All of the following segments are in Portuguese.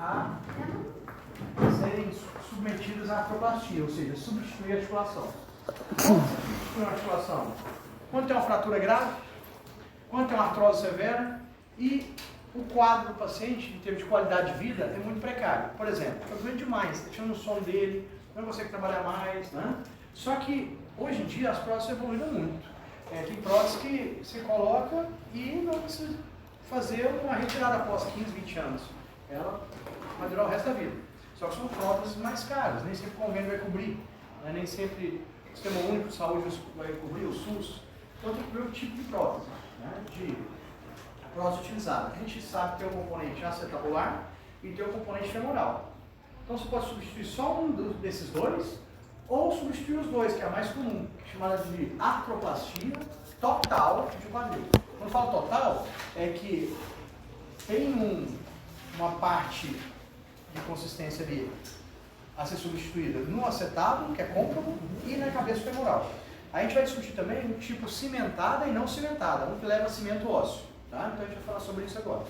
a serem submetidas à artroplastia, ou seja, substituir a articulação. Como substituir uma articulação? Quando tem uma fratura grave, quando tem uma artrose severa e o quadro do paciente, em termos de qualidade de vida, é muito precário. Por exemplo, está doendo demais, está tirando o sono dele, não consegue trabalhar mais, né? Só que, hoje em dia, as próteses evoluíram muito. Tem prótese que você coloca e não precisa fazer uma retirada após 15, 20 anos. Ela vai durar o resto da vida. Só que são próteses mais caras, nem sempre o convênio vai cobrir, né? Nem sempre o Sistema Único de Saúde vai cobrir, o SUS. Então tem que ver o tipo de prótese, né? De prótese utilizada. A gente sabe que tem o componente acetabular e tem o componente femoral. Então você pode substituir só um desses dois, ou substituir os dois, que é a mais comum, que é chamada de artroplastia total de quadril. Quando eu falo total, é que tem uma parte de consistência ali a ser substituída no acetábulo, que é côncavo, e na cabeça femoral. A gente vai discutir também o tipo cimentada e não cimentada, um que leva cimento ósseo. Tá? Então a gente vai falar sobre isso agora.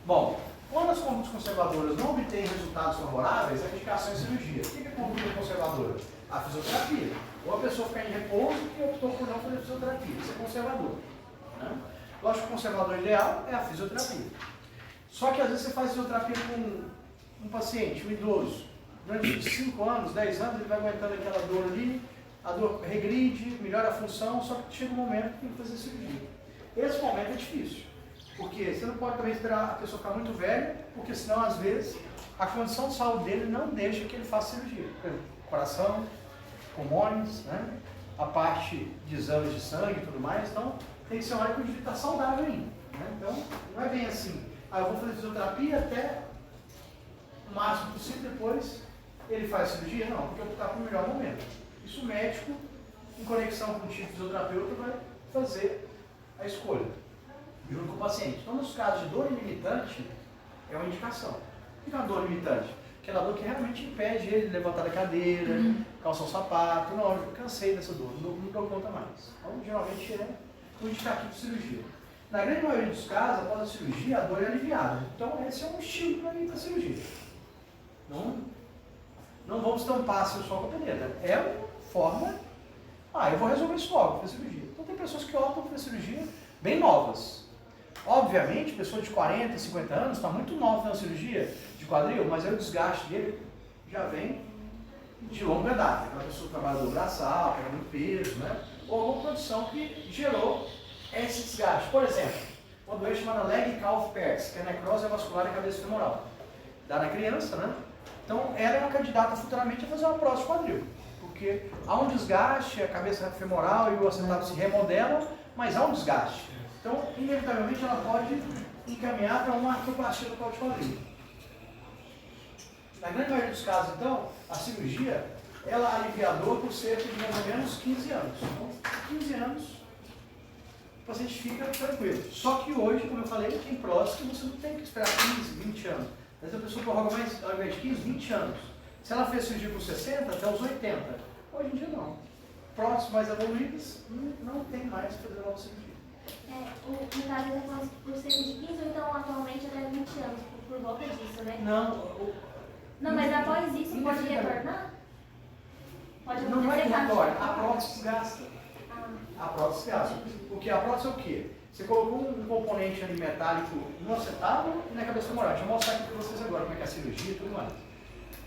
Bom, quando as condutas conservadoras não obtêm resultados favoráveis, a indicação é cirurgia. O que é conduta conservadora? A fisioterapia. Ou a pessoa ficar em repouso e optou por não fazer fisioterapia. Isso é conservador. Né? Lógico que o conservador ideal é a fisioterapia. Só que às vezes você faz fisioterapia com um paciente, um idoso, durante 5 anos, 10 anos, ele vai aguentando aquela dor ali, a dor regride, melhora a função, só que chega um momento que tem que fazer cirurgia. Esse momento é difícil, porque você não pode também esperar a pessoa ficar muito velha, porque senão, às vezes, a condição de saúde dele não deixa que ele faça cirurgia. Por exemplo, coração, pulmões, né? A parte de exames de sangue e tudo mais, então tem que ser uma hora que o indivíduo está saudável ainda. Né? Então, não é bem assim, eu vou fazer fisioterapia até o máximo possível, depois ele faz cirurgia? Não, porque eu vou estar para o melhor momento. Isso o médico, em conexão com o tipo de fisioterapeuta, vai fazer a escolha, junto com o paciente. Então, nos casos de dor ilimitante, é uma indicação. O que é uma dor limitante? Aquela dor que realmente impede ele de levantar da cadeira, calçar um sapato. Não, eu cansei dessa dor, não dou conta mais. Então, geralmente é um indicativo de cirurgia. Na grande maioria dos casos, após a cirurgia, a dor é aliviada. Então, esse é um estilo para mim para cirurgia. Não vamos tampar assim só com a peneira. É uma forma, eu vou resolver isso logo, fazer cirurgia. Então, tem pessoas que optam por cirurgia bem novas. Obviamente, pessoa de 40, 50 anos está muito nova na cirurgia de quadril, mas aí o desgaste dele já vem de longa data. Aquela pessoa que trabalha do braçal, pega muito peso, né? Ou alguma condição que gerou esse desgaste. Por exemplo, uma doença chamada leg calf PERS, que é necrose vascular da cabeça femoral. Dá na criança, né? Então, ela é uma candidata futuramente a fazer uma prótese de quadril. Porque há um desgaste, a cabeça femoral e o acetato se remodelam, mas há um desgaste. Então, inevitavelmente, ela pode encaminhar para uma artroplastia do colo de quadril. Na grande maioria dos casos, então, a cirurgia, ela alivia a dor por cerca de mais ou menos 15 anos. Então, 15 anos, o paciente fica tranquilo. Só que hoje, como eu falei, tem prótese que você não tem que esperar 15, 20 anos. Às vezes a pessoa prorroga mais, ao invés de 15, 20 anos. Se ela fez cirurgia com 60, até os 80. Hoje em dia, não. Próteses mais evoluídas, não tem mais que fazer nova cirurgia. No caso, ele faz por cerca de 15 ou então atualmente até 20 anos, por volta disso, né? Não, mas após isso pode retornar? Pode não vai acontecer retornar, a prótese desgasta. A prótese desgasta. Porque a prótese é o quê? Você colocou um componente ali metálico no acetábulo e na cabeça femoral. Deixa eu mostrar aqui para vocês agora como é que é a cirurgia e tudo mais.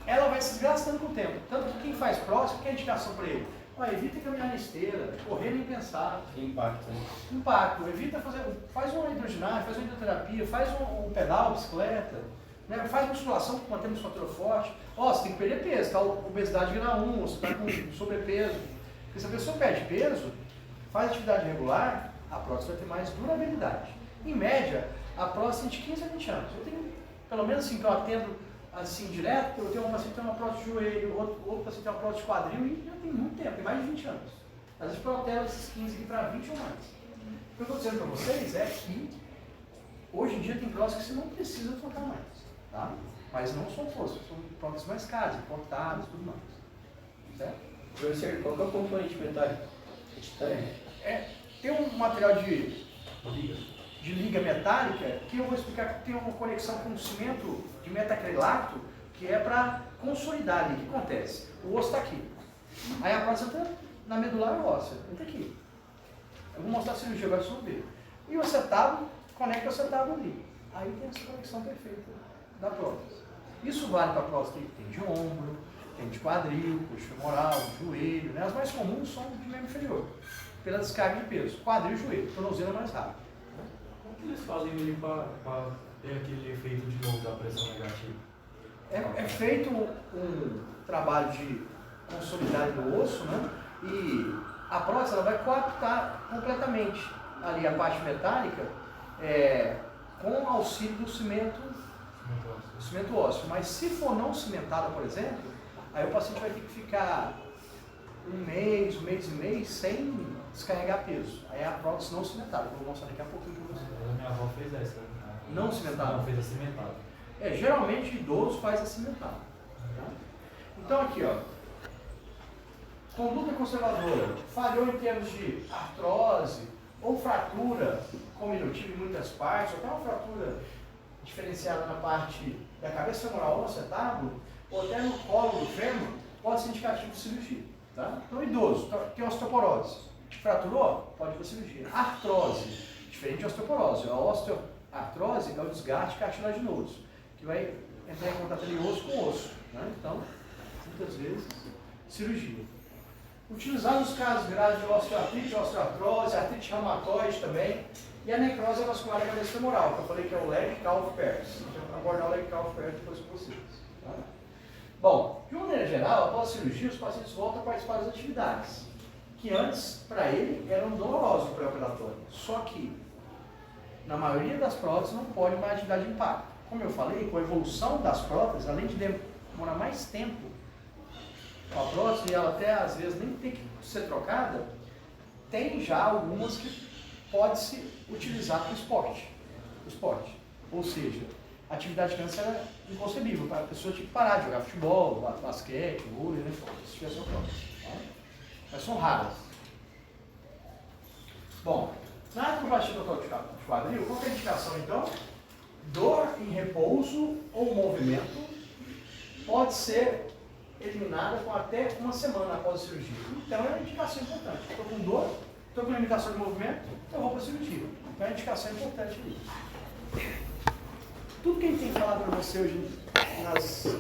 Ela vai se desgastando com o tempo. Tanto que quem faz prótese, que é a indicação para ele? Evita caminhar na esteira, correr nem pensar. Impacto, né? Impacto. Evita faz uma hidroginástica, faz uma hidroterapia, faz um pedal, bicicleta, né? Faz musculação para manter a musculatura forte. Você tem que perder peso, tá? Obesidade vira 1, você está com sobrepeso. Porque se a pessoa perde peso, faz atividade regular, a prótese vai ter mais durabilidade. Em média, a prótese tem de 15 a 20 anos. Eu tenho, pelo menos assim, que eu atendo assim direto, eu tenho um paciente que tem uma prótese de joelho, outro paciente tem uma prótese de quadril e já tem muito tempo, tem mais de 20 anos. Às vezes protela esses 15 aqui para 20 ou mais. O que eu estou dizendo para vocês é que hoje em dia tem próteses que você não precisa trocar mais, tá? Mas não são todas, são próteses mais caras, importadas e tudo mais. Certo? Professor, qual que é o componente metálico? Tem um material de de liga metálica, que eu vou explicar que tem uma conexão com um cimento de metacrilato, que é para consolidar ali. O que acontece? O osso está aqui. Aí a prótese está na medular óssea, está aqui. Eu vou mostrar a cirurgia, agora vocês vão ver. E o acetábulo conecta o acetábulo ali. Aí tem essa conexão perfeita da prótese. Isso vale para a prótese que tem de ombro, tem de quadril, coxa femoral, joelho, né? As mais comuns são de membro inferior, pela descarga de peso. Quadril e joelho, tornozelo é mais rápido. Como que eles fazem ali para ter aquele efeito de novo da pressão negativa? É feito um trabalho de consolidar do osso, né? E a prótese ela vai coaptar completamente ali a parte metálica com auxílio do cimento ósseo. Mas se for não cimentada, por exemplo, aí o paciente vai ter que ficar um mês e meio sem descarregar peso. Aí é a prótese não cimentada, que eu vou mostrar daqui a pouquinho para vocês. A minha avó fez essa. Não cimentada? Não, fez a cimentada. Geralmente idoso faz a cimentada. Tá? Então aqui, ó. Conduta conservadora. Falhou em termos de artrose ou fratura cominutiva em muitas partes, ou até uma fratura diferenciada na parte da cabeça femoral ou no acetábulo, ou até no colo do fêmur, pode ser indicativo de cirurgia. Tá? Então, idoso, tem osteoporose. Fraturou? Pode ir para cirurgia. Artrose, diferente de osteoporose. A osteoartrose é o desgaste cartilaginoso, que vai entrar em contato ali osso com osso. Né? Então, muitas vezes, cirurgia. Utilizar nos casos graves de osteoartrite, osteoartrose, artrite reumatoide também, e a necrose vascular da cabeça femoral, que eu falei que é o leg calf pairs. Eu vou abordar o leg calf pairs depois com vocês. Tá? Bom, de uma maneira geral, após a cirurgia, os pacientes voltam a participar das atividades, que antes, para ele, eram dolorosas no pré-operatório. Só que, na maioria das próteses, não pode mais atividade de impacto. Como eu falei, com a evolução das próteses, além de demorar mais tempo a prótese, e ela até às vezes nem tem que ser trocada, tem já algumas que pode se utilizar para o esporte. Ou seja, a atividade de câncer é inconcebível para a pessoa tipo, parar de jogar futebol, basquete, vôlei, né? Se tiver sua prótese. Tá? Mas são raras. Bom, na artroplastia total de quadril, qual é a indicação então? Dor em repouso ou movimento pode ser eliminada com até uma semana após a cirurgia. Então é uma indicação importante. Estou com dor, estou com limitação de movimento, eu vou para a cirurgia. Então é uma indicação importante ali. Tudo que a gente tem falado para você hoje nas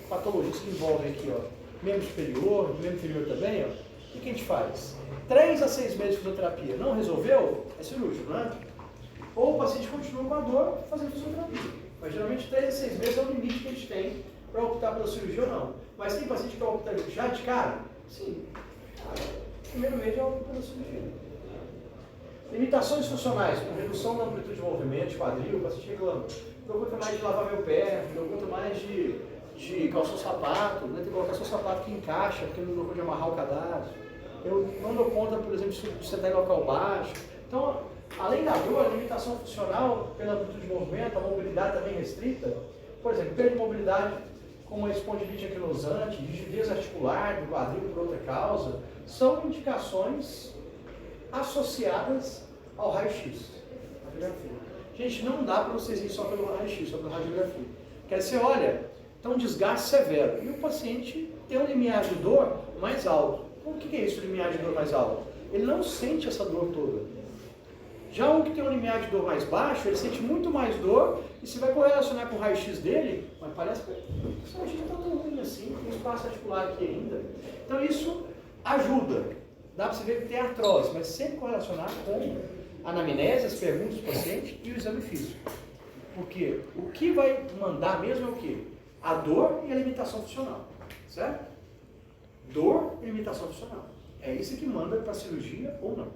patologias que envolvem aqui, ó, membro superior, membro inferior também, ó, o que a gente faz? 3 a 6 meses de fisioterapia. Não resolveu? É cirúrgico, não é? Ou o paciente continua com a dor fazendo fisioterapia. Mas geralmente 3 a 6 meses é o limite que a gente tem para optar pela cirurgia ou não. Mas tem paciente que opta já de cara? Sim. Primeiro mês já opta pela cirurgia. Limitações funcionais, com redução da amplitude de movimento, de quadril, o paciente reclama. Não aguenta mais de lavar meu pé, não aguenta mais de calçar o sapato, né? Tem que colocar seu sapato que encaixa, porque não dou conta de amarrar o cadarço. Eu não dou conta, por exemplo, de sentar em local baixo. Então, além da dor, a limitação funcional pela amplitude de movimento, a mobilidade também restrita, por exemplo, perda de mobilidade como a espondilite anquilosante, rigidez articular do quadril por outra causa, são indicações associadas ao raio-x, radiografia. Gente, não dá para vocês ir só pelo raio-x, só pela radiografia. Quer dizer, olha, então um desgaste severo. E o paciente tem um limiar de dor mais alto. Então, o que é isso, limiar de dor mais alto? Ele não sente essa dor toda. Já um que tem um limiar de dor mais baixo, ele sente muito mais dor, e se vai correlacionar com o raio-x dele, mas parece que esse raio-x não está tão ruim assim, tem espaço articular aqui ainda. Então isso ajuda. Dá para você ver que tem artrose, mas sempre correlacionar com a anamnese, as perguntas do paciente e o exame físico. Porque o que vai mandar mesmo é o quê? A dor e a limitação funcional. Certo? Dor e limitação funcional. É isso que manda para a cirurgia ou não.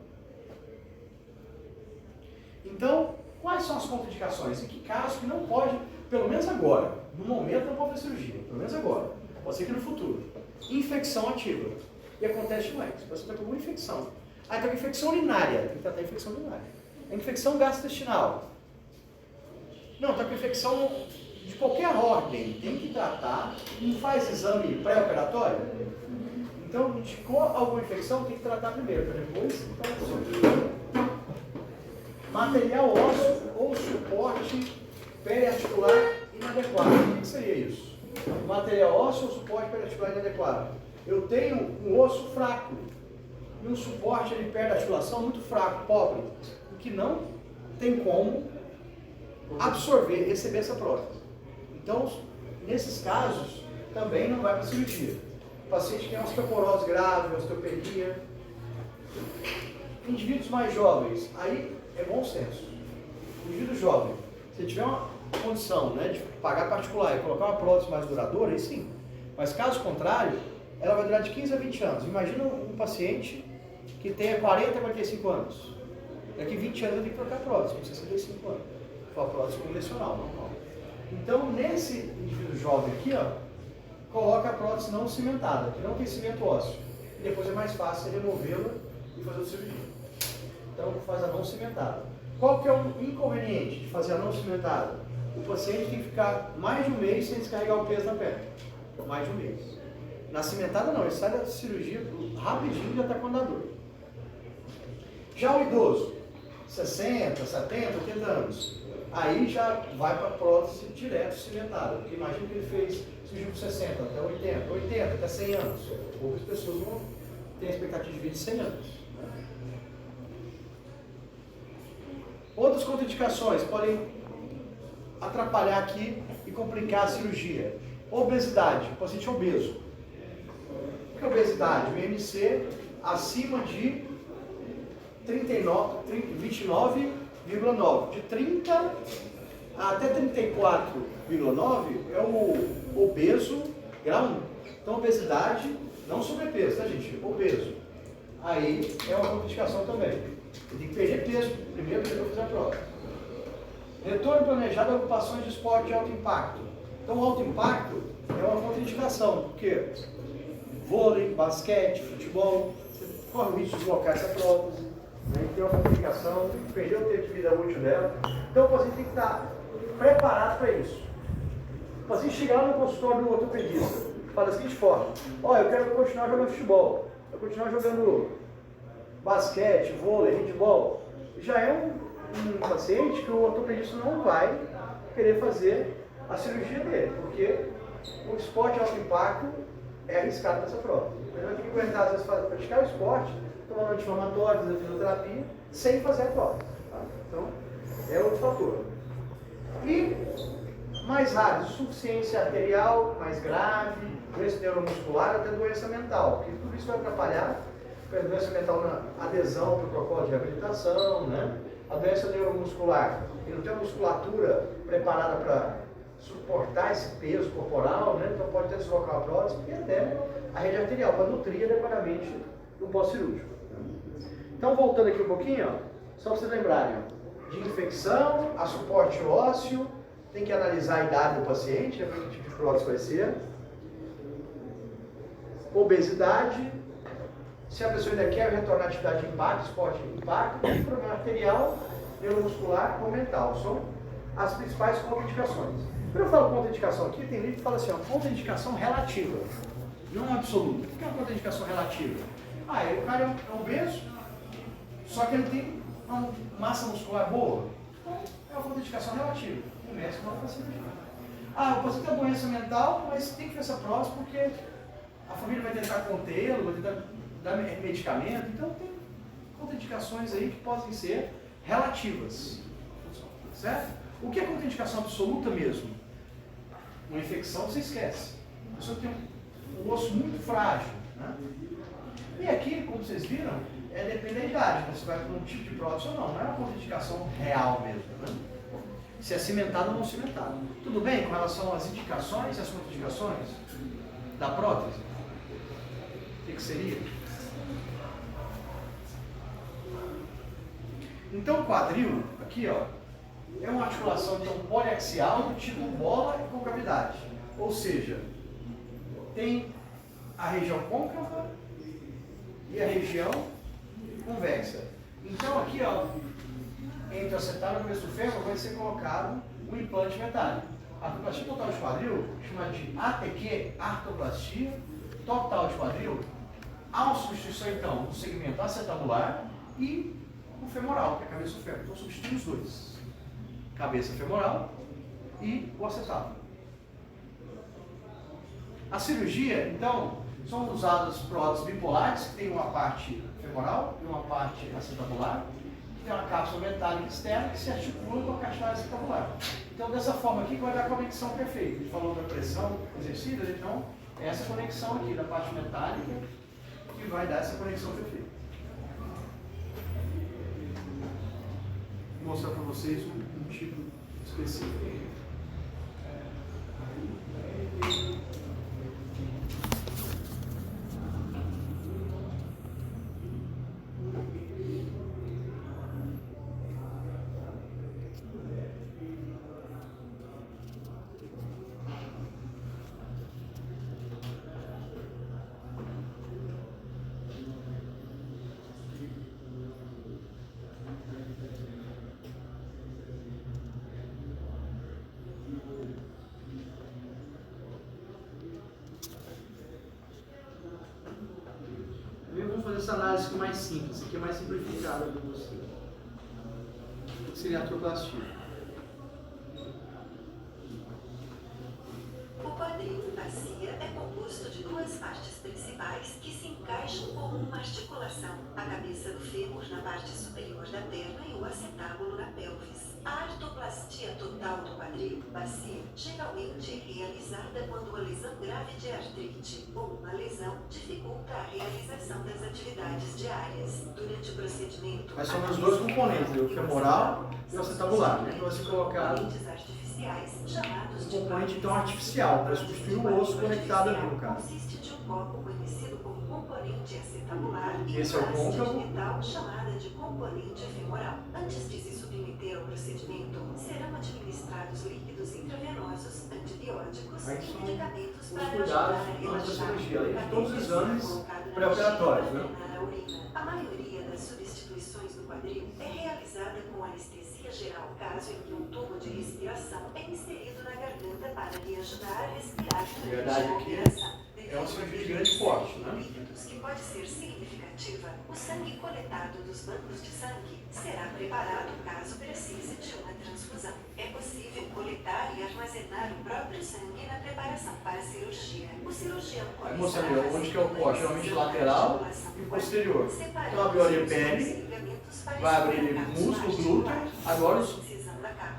Então, quais são as contraindicações? Em que caso que não pode, pelo menos agora, no momento não pode fazer cirurgia, pelo menos agora, pode ser que no futuro. Infecção ativa. E acontece demais. Você está com alguma infecção. Ah, então infecção urinária. Tem que tratar a infecção urinária. A infecção gastrointestinal. Não, está com infecção de qualquer ordem. Tem que tratar. Não faz exame pré-operatório? Então, indicou alguma infecção, tem que tratar primeiro, para depois tratar. Material ósseo ou suporte periarticular inadequado. O que seria isso? Material ósseo ou suporte periarticular inadequado. Eu tenho um osso fraco e um suporte de periarticulação muito fraco, pobre, que não tem como absorver, receber essa prótese. Então, nesses casos, também não vai para cirurgia. O paciente que tem osteoporose grave, osteopenia. Indivíduos mais jovens, aí é bom senso. Indivíduo jovem, se tiver uma condição, né, de pagar particular e colocar uma prótese mais duradoura, aí sim. Mas caso contrário, ela vai durar de 15 a 20 anos. Imagina um paciente que tenha 40 a 45 anos. Daqui 20 anos eu tenho que trocar a prótese, com 65 anos. Foi a prótese convencional, normal. Então, nesse indivíduo jovem aqui, ó, coloca a prótese não cimentada, que não tem cimento ósseo. E depois é mais fácil removê-la e fazer a cirurgia. Então, faz a não cimentada. Qual que é o inconveniente de fazer a não cimentada? O paciente tem que ficar mais de um mês sem descarregar o peso da perna. Mais de um mês. Na cimentada não, ele sai da cirurgia rapidinho e já está com andador. Já o idoso, 60, 70, 80 anos, aí já vai para a prótese direto cimentada. Porque imagina que ele fez cirurgia com 60 até 80, 80 até 100 anos. Poucas pessoas vão ter a expectativa de vida de 100 anos. Outras contraindicações podem atrapalhar aqui e complicar a cirurgia. Obesidade, o paciente obeso. O que é obesidade? O IMC acima de 29,9. De 30 até 34,9 é o obeso grau 1. Então, obesidade, não sobrepeso, tá, gente? Obeso. Aí é uma contraindicação também. Ele tem que perder peso primeiro para fazer a prova. Retorno planejado a ocupações de esporte de alto impacto. Então, o alto impacto é uma contraindicação, porque vôlei, basquete, futebol, você corre o risco de deslocar essa prótese, né? Tem uma complicação, perder o tempo de vida útil dela. Então, o paciente tem que estar preparado para isso. O paciente chega lá no consultório do ortopedista, fala da seguinte forma: olha, eu quero continuar jogando futebol, eu quero continuar jogando basquete, vôlei, handebol. Já é um paciente que o ortopedista não vai querer fazer a cirurgia dele, porque o esporte de alto impacto é arriscado nessa prova. Ele vai ter que aguentar, às vezes, praticar o esporte, tomando anti-inflamatórios, fazer fisioterapia, sem fazer a prova. Tá? Então, é outro fator. E mais raros, insuficiência arterial, mais grave, doença neuromuscular, até doença mental, porque tudo isso vai atrapalhar a doença mental na adesão para o protocolo de reabilitação, né? A doença neuromuscular, que não tem a musculatura preparada para suportar esse peso corporal, né? Então pode ter que deslocar a prótese e até a rede arterial, para nutrir adequadamente no pós-cirúrgico. Então, voltando aqui um pouquinho, ó, só para vocês lembrarem, ó, de infecção a suporte ósseo, tem que analisar a idade do paciente, né, que tipo de prótese vai ser. Obesidade, se a pessoa ainda quer retornar à atividade de impacto, esporte de impacto, e problema arterial, neuromuscular ou mental. São as principais contraindicações. Quando eu falo contraindicação aqui, tem livro que fala assim, ó, contraindicação relativa, não absoluta. O que é uma contraindicação relativa? O cara é obeso, só que ele tem uma massa muscular boa. Então, é uma contraindicação relativa. O médico não vai cirurgia. O paciente tem doença mental, mas tem que fazer essa prótese porque a família vai tentar contê-lo, vai tentar dar medicamento. Então, tem contraindicações aí que podem ser relativas. Certo? O que é contraindicação absoluta mesmo? Uma infecção você esquece. A pessoa tem um osso muito frágil. Né? E aqui, como vocês viram, depende da idade, né? Se vai para um tipo de prótese ou não. Não é uma contraindicação real mesmo. Né? Se é cimentado ou não cimentado. Tudo bem com relação às indicações e às contraindicações da prótese? O que seria? Então, o quadril, aqui, ó, é uma articulação então, poliaxial do tipo bola e concavidade. Ou seja, tem a região côncava e a região convexa. Então, aqui, ó, entre o acetábulo e o começo do fêmur vai ser colocado um implante metálico. A artroplastia total de quadril, chamada de ATQ, artroplastia total de quadril, há uma substituição, então, do segmento acetabular e o femoral, que é a cabeça do fêmur. Então substitui os dois. Cabeça femoral e o acetábulo. A cirurgia, então, são usadas próteses bipolares, que tem uma parte femoral e uma parte acetabular, que tem uma cápsula metálica externa que se articula com a cartilagem acetabular. Então, dessa forma aqui, vai dar a conexão perfeita. A gente falou da pressão exercida, então, é essa conexão aqui da parte metálica que vai dar essa conexão perfeita. Vou mostrar para vocês um tipo específico. Vamos fazer essa análise mais simples, isso aqui é mais simplificada para você. O que seria a artroplastia? O quadril bacia é composto de duas partes principais que se encaixam como uma articulação: a cabeça do fêmur na parte superior da perna e o acetábulo na pelvis. A artroplastia total do quadril bacia geralmente é realizada quando uma lesão grave de artrite ou uma lesão dificulta a realização das atividades diárias. Durante o procedimento, Mas são os dois componentes, o femoral e o acetabular. Então vai ser colocado chamados um de componente então artificial, para substituir o osso conectado ali no caso. consiste de um copo conhecido como componente acetabular e Esse é o uma haste de côncavo. metal chamada de componente femoral. Antes de se submeter ao procedimento, serão administrados líquidos intravenosos, antibióticos Aí e são medicamentos os para cuidados ajudar a antes da relaxar. cirurgia, além de A todos os cabeça exames é colocada na pré-operatórios, bexiga né? para drenar a urina. A maioria das substituições do quadril é realizada com anestesia geral, caso em que um tubo de respiração é inserido na garganta para lhe ajudar a respirar durante Verdade a aqui operação. é uma cirurgia de grande porte, né? Líquidos que pode ser significativa. O sangue coletado dos bancos de sangue será preparado caso precise de uma transfusão. É possível coletar e armazenar o próprio sangue na preparação para a cirurgia. O cirurgião Vai mostrar ali onde que é o corte, geralmente lateral e posterior. Então abriu ali a pele, vai abrir ali músculo, glúteo, agora os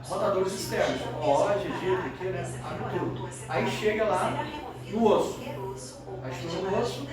rotadores externos, ó, GG, aqui, né? Abre tudo. Aí chega lá no osso. Aí chega no osso,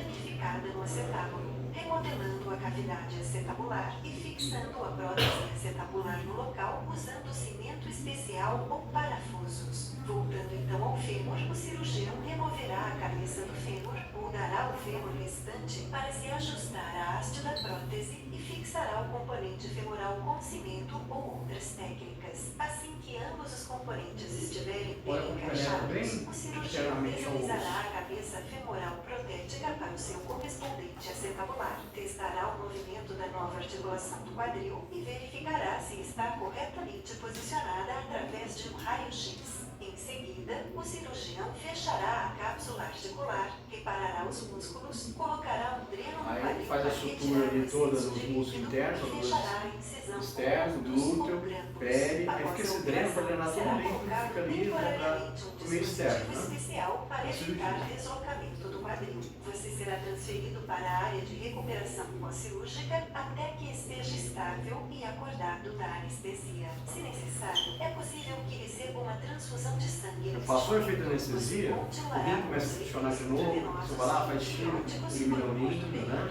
no acetábulo, remodelando a cavidade acetabular e fixando a prótese acetabular no local usando cimento especial ou parafusos. Voltando então ao fêmur, o cirurgião removerá a cabeça do fêmur, moldará o fêmur restante para se ajustar à haste da prótese e fixará o componente femoral com cimento ou outras técnicas. Assim que ambos os componentes estiverem Olha bem como encaixados, penetra bem o cirurgião internamente ao osso. visualizará a cabeça femoral protética para o seu correspondente acetabular, testará o movimento da nova articulação do quadril e verificará se está corretamente posicionada através de um raio-x. Em seguida, o cirurgião fechará a cápsula articular, reparará os músculos, colocará um dreno no Aí quadril faz a para sutura retirar o ali toda excesso dos de músculos líquido internos, e fechará a incisão externo, com pontos glúteo, ou grânulos. pele, aí Após fica a esse dreno para drenar todo será o líquido que colocado fica ali, né, temporariamente para um o meio externo, dispositivo né? especial para A cirurgia. evitar deslocamento do quadril. Você será transferido para a área de recuperação pós-cirúrgica até que esteja estável e acordado da anestesia. Se necessário, é possível que receba uma transfusão de sangue. Passou o efeito da anestesia, o rim começa a funcionar de novo, você vai lá, faz tiro, elimina o líquido, né?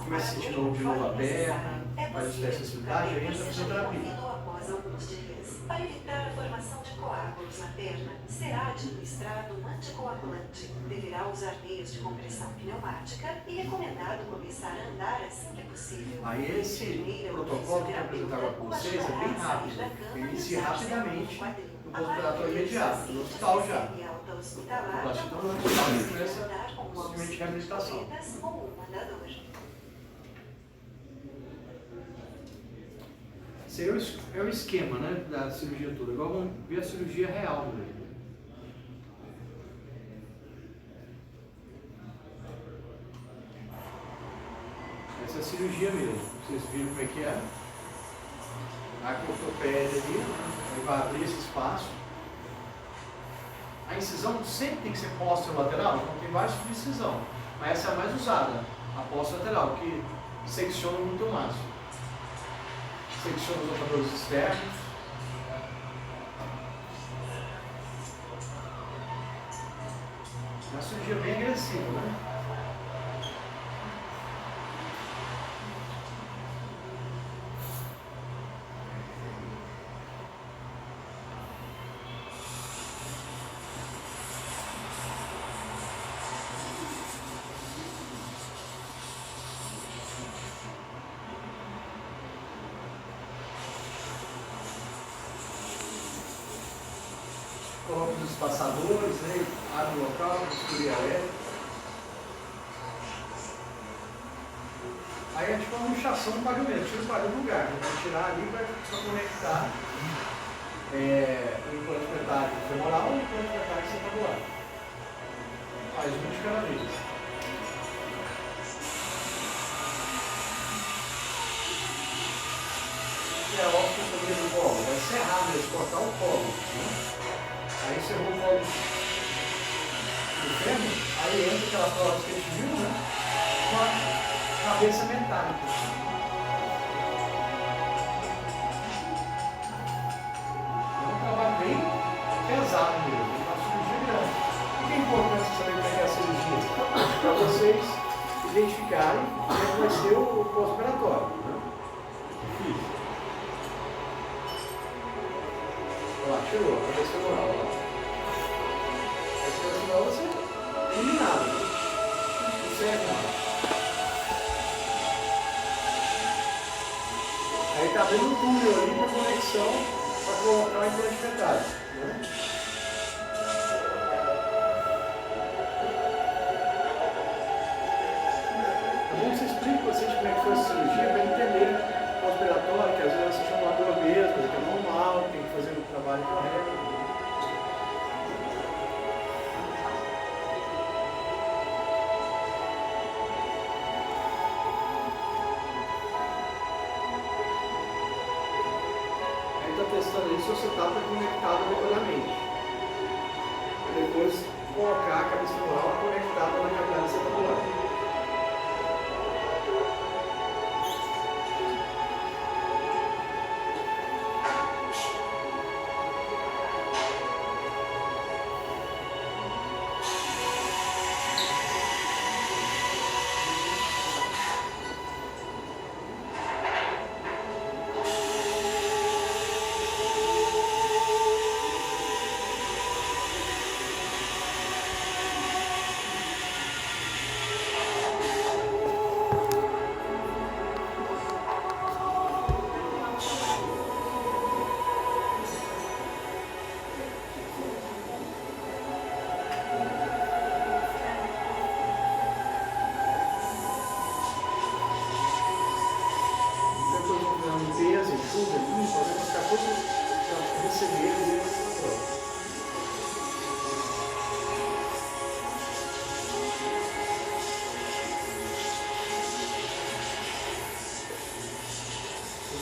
Começa a sentir de novo a perna, faz os testes de sensibilidade, aí entra a fisioterapia. Após alguns dias. Para evitar a formação de coágulos na perna, será administrado um anticoagulante. Deverá usar meios de compressão pneumática e recomendado começar a andar assim que possível. Aí esse protocolo que eu apresentava para vocês é bem rápido, inicia rapidamente no pós-operatório imediato, no hospital já. O plástico no hospital começa simplesmente reabilitação. Esse aí é o esquema, né, da cirurgia toda. Agora vamos ver a cirurgia real dele. Essa é a cirurgia mesmo. Vocês viram como é que é? A ortopédia ali, ele vai abrir esse espaço. A incisão sempre tem que ser posterolateral, então tem vários tipos de incisão. Mas essa é a mais usada, a posterolateral, que secciona muito mais. Secciona os operadores externos. É uma cirurgia bem agressiva, né? Coloca os espaçadores, né? Abre o local, costura elétrica. Aí é tipo uma luxação do pagamento, tira o pagamento do lugar, né? Vai tirar ali para conectar o implante metálico femoral e o implante metálico acetabular. Faz um de cada vez. Que é a osteotomia do colo, vai encerrar mesmo, cortar o colo. Né? Aí encerrou o colo do fêmur, aí entra aquela prótese que a gente viu, né? Com a cabeça metálica. É um trabalho bem pesado mesmo, uma cirurgia grande. O que é importante saber como é que é a cirurgia? Para vocês identificarem como é que vai ser o pós-operatório. Né? Difícil. Olha lá, tirou a cabeça femoral. A cabeça femoral vai ser eliminada. Não serve mais. Aí está abrindo um túnel ali para conexão para colocar o implante metálico. Né? É bom que você explique para o paciente como é que foi a cirurgia para entender o pós-operatório, que às vezes você chama uma dor mesmo, que é normal, tem que fazer o trabalho correto. Aí está testando isso, você está conectado adequadamente. E depois colocar a cabeça femoral conectada na cavidade acetabular.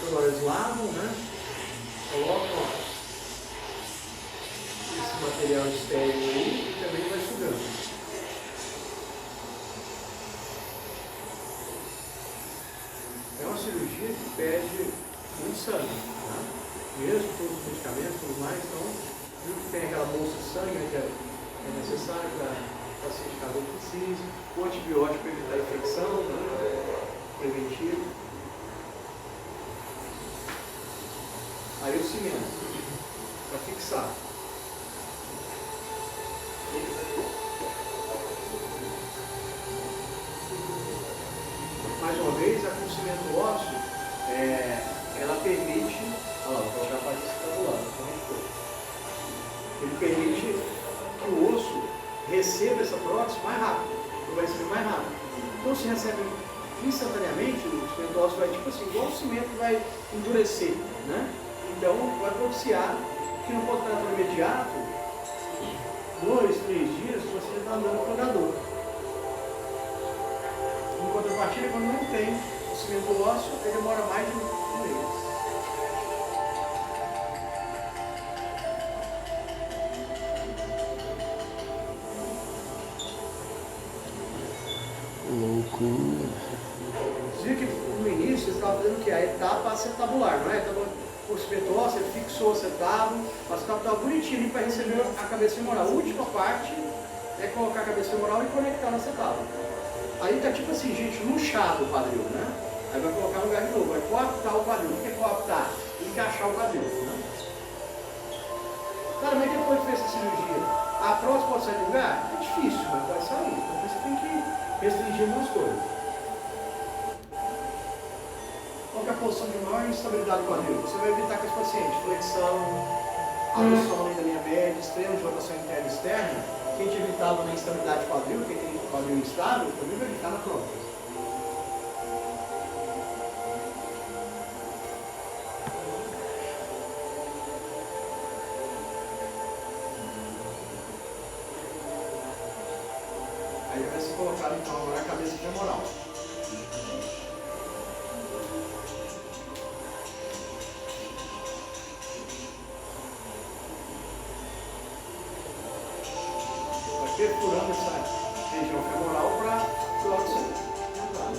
Agora eles lavam, né? Colocam esse material estéril aí e também vai sugando. É uma cirurgia que pede muito sangue, tá? Mesmo todos os medicamentos e tudo mais, então viu que tem aquela bolsa de sangue, né, que é necessário para o paciente caso ele precise, o antibiótico para evitar a infecção, né? Preventivo. Aí o cimento, para fixar. Mais uma vez, a cimento ósseo, ela permite, olha lá, vou colocar a parte escapular, ele permite que o osso receba essa prótese mais rápido, vai receber mais rápido. Então se recebe instantaneamente, o cimento ósseo vai tipo assim, igual o cimento vai endurecer, né? Então, vai propiciar que no pós-operatório imediato, 2, 3 dias, você já está andando com a dor. Em contrapartida, quando não tem cimento ósseo, ele demora mais de um mês. Loucura. Dizia que no início ele estava fazendo o quê? A etapa acetabular, não é? Então, o cimento ósseo, ele fixou o acetado, mas estava bonitinho para receber a cabeça femoral. A última parte é colocar a cabeça femoral e conectar no acetado. Aí tá tipo assim, gente, luxado o quadril, né? Aí vai colocar no lugar de novo, vai coaptar o quadril. O que é coaptar? Encaixar o quadril, né? Cara, mas depois que fez essa cirurgia, a prótese pode sair do lugar? É difícil, mas pode sair. Então você tem que restringir algumas coisas. Qual que é a posição de maior instabilidade do quadril? Você vai evitar que esse paciente, flexão, adução da linha média, extremo de rotação interna e externa, que a gente evitava na instabilidade do quadril, quem tem quadril instável, também vai evitar na prótese. Aí vai ser colocado então agora a cabeça femoral. Perfurando essa região femoral para o lado central.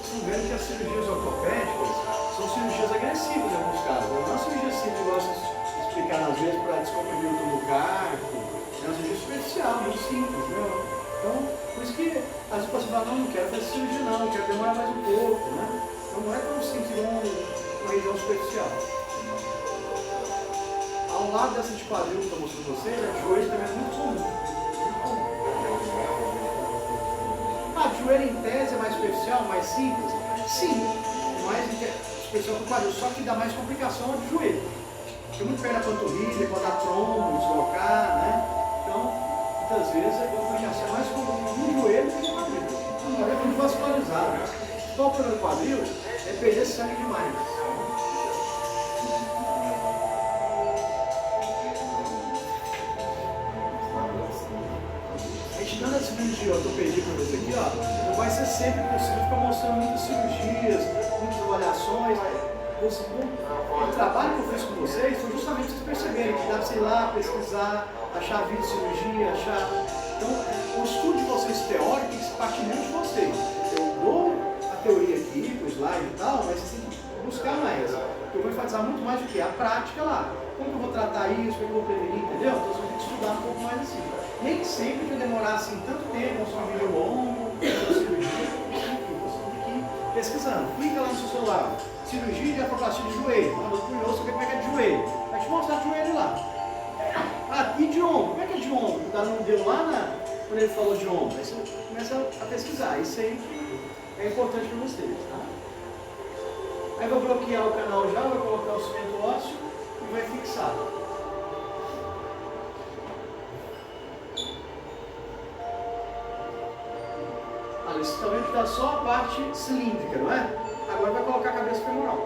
Vocês vendo que as cirurgias ortopédicas são cirurgias agressivas em alguns casos. Não é uma cirurgia simples, eu gosto de explicar às vezes para descomprimir o tubo cárdico. É uma cirurgia superficial, muito simples. Né? Então, por isso que às vezes você fala, não quero fazer cirurgia não, quero demorar mais um pouco. Né? Então não é tão simples uma região superficial. Ao lado dessa de quadril que eu estou mostrando para vocês, a de joelho também é muito comum. A de joelho em tese é mais superficial, mais simples? Sim, mais superficial que o quadril, só que dá mais complicação a de joelho. Porque muito perto da panturrilha, pode dar trombo, deslocar, né? Então, muitas vezes a complicação é mais comum no joelho do que no quadril. Agora é muito vascularizado. Só o problema do quadril é perder sangue demais. Dando a cirurgia de ortopedia para vocês aqui, ó, não vai ser sempre possível ficar mostrando muitas cirurgias, muitas avaliações. O trabalho que eu fiz com vocês foi justamente vocês perceberem que dá para você ir lá, pesquisar, achar vídeo de cirurgia, achar. Então, o estudo de vocês teórico tem que partir muito de vocês. Eu dou a teoria aqui, o slide e tal, mas vocês têm que buscar mais. Eu vou enfatizar muito mais do que a prática lá. Como que eu vou tratar isso, como eu vou prevenir, entendeu? Então, vocês vão ter que estudar um pouco mais assim. Nem sempre vai demorar assim tanto tempo, mostrar um vídeo longo, cirurgia, você tem que ir pesquisando. Clica lá no seu celular, cirurgia de artroplastia de joelho. Eu tô curioso saber como é que é de joelho. Vai te mostrar de joelho lá. Ah, e de ombro? Como é que é de ombro? O cara não deu lá quando ele falou de ombro. Aí você começa a pesquisar. Isso aí é importante para vocês, tá? Aí vou bloquear o canal já, vou colocar o cimento ósseo e vai fixar. Isso também que dá só a parte cilíndrica, não é? Agora vai colocar a cabeça femoral.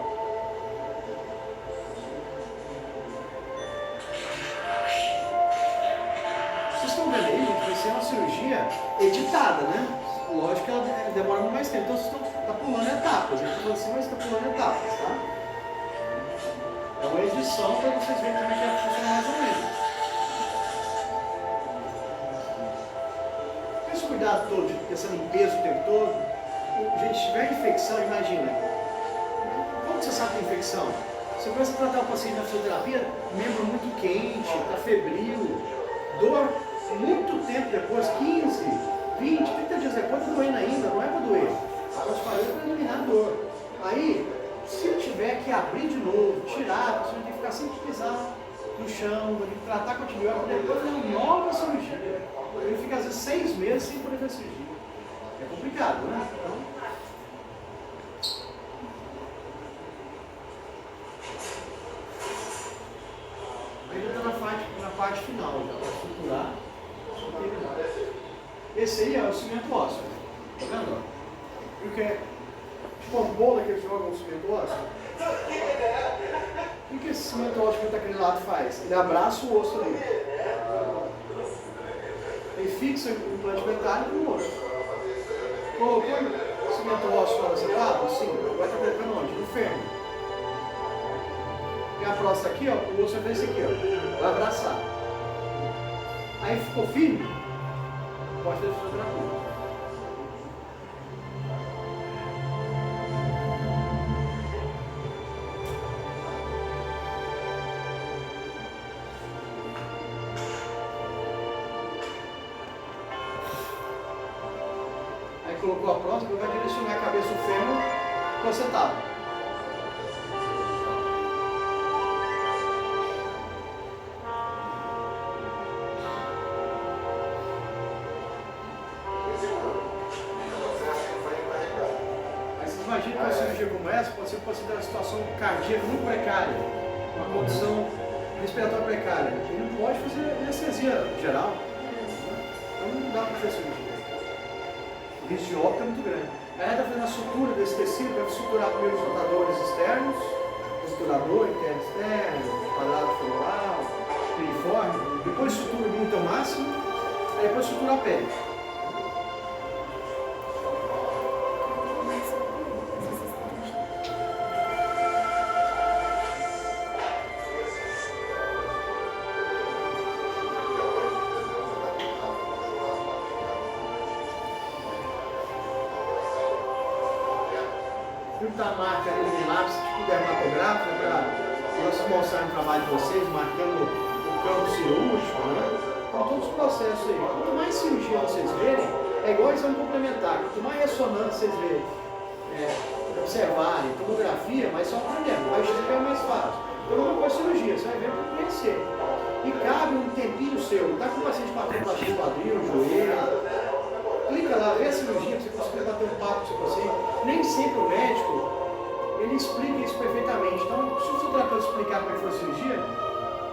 Vocês estão vendo aí, gente, vai ser uma cirurgia editada, né? Lógico que ela demora muito mais tempo, então vocês estão pulando etapas. A gente falou assim, mas está pulando etapas, tá? É uma edição para vocês verem como é que funciona mais ou menos. Cuidado todo, essa limpeza o tempo todo. Gente, se tiver infecção, imagina. Como que você sabe que é infecção? Você começa a tratar o paciente na fisioterapia, membro muito quente, está febril, dor muito tempo depois, 15, 20, 30 dias depois, está doendo ainda, não é para doer. Agora te falei para eliminar a dor. Aí, se tiver que abrir de novo, tirar, você vai ter que ficar sempre pisar no chão, vai ter que tratar com antibiótico, depois fazer uma nova cirurgia. Ele fica às vezes 6 meses sem poder fazer cirurgia. É complicado, né? Então... Aí já está na parte final, já para estruturar. Esse aí é o cimento ósseo. Tá vendo? Viu que é tipo uma bola que eles jogam no cimento ósseo? O que esse cimento ósseo que está aquele lado faz? Ele abraça o osso ali. Ele fixa o implante metálico no osso. Colocou cimento ósseo no acetato? Sim. Agora está colocando onde? No fêmur. E a próstata aqui, ó, o osso vai fazer isso aqui, ó. Vai abraçar. Aí ficou firme, pode fazer fisioterapia. Aí colocou a próstata, vai direcionar a cabeça do fêmur para o acetato. Imagina que uma cirurgia como essa pode ser considerada uma situação cardíaca muito precária, uma condição respiratória precária. Ele não pode fazer anestesia geral, então não dá para fazer cirurgia. O risco de óbito é muito grande. Aí está fazendo a sutura desse tecido, vai suturar primeiro os rotadores externos, suturador interno e externo, quadrado femoral, piriforme, depois sutura o glúteo ao máximo, aí depois sutura a pele. A marca de lápis tipo dermatográfico para nós mostrar no trabalho de vocês, marcando o campo cirúrgico, né? Com todos os processos aí. Quanto mais cirurgia vocês verem, é igual exame complementar. Quanto mais ressonância vocês verem, observarem, tomografia, mas só aprendendo. O raio-x é mais fácil. Então não com a cirurgia, você vai ver para conhecer. E cabe um tempinho seu. Tá com o paciente batendo baixo quadril, joelho. Clica lá, vê a cirurgia, para você conseguir bater um papo com o seu paciente. Nem sempre o médico, ele explica isso perfeitamente. Então, se o fisioterapeuta explicar como é que foi a cirurgia,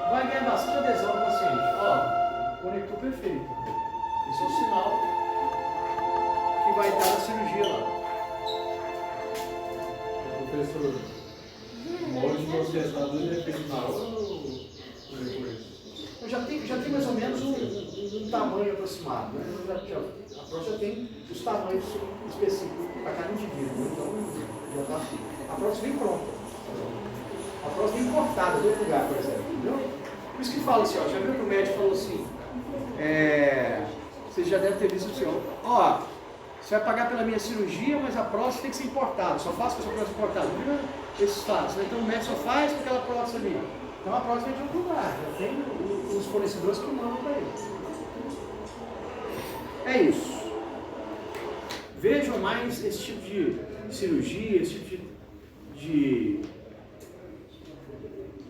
vai ganhar bastante adesão do paciente. Ó, conectou perfeito. Esse é o sinal que vai dar na cirurgia lá. Professor, o molde de processador ele é feito na hora ou depois? Eu já tem mais ou menos um tamanho aproximado, né? A próstata já tem os tamanhos específicos para cada indivíduo, então já está assim. A próstata vem pronta. A próstata vem cortada do outro lugar, por exemplo, entendeu? Por isso que fala assim, ó, já viu que o médico falou assim, vocês já devem ter visto assim, ó, você vai pagar pela minha cirurgia, mas a próstata tem que ser importada, só faço com essa próstata importada. Viu esses fatos, né? Então o médico só faz com aquela próstata ali. Então a próstata vem de outro lugar, já tem os fornecedores que mandam para ele. É isso. Vejam mais esse tipo de cirurgia, esse tipo de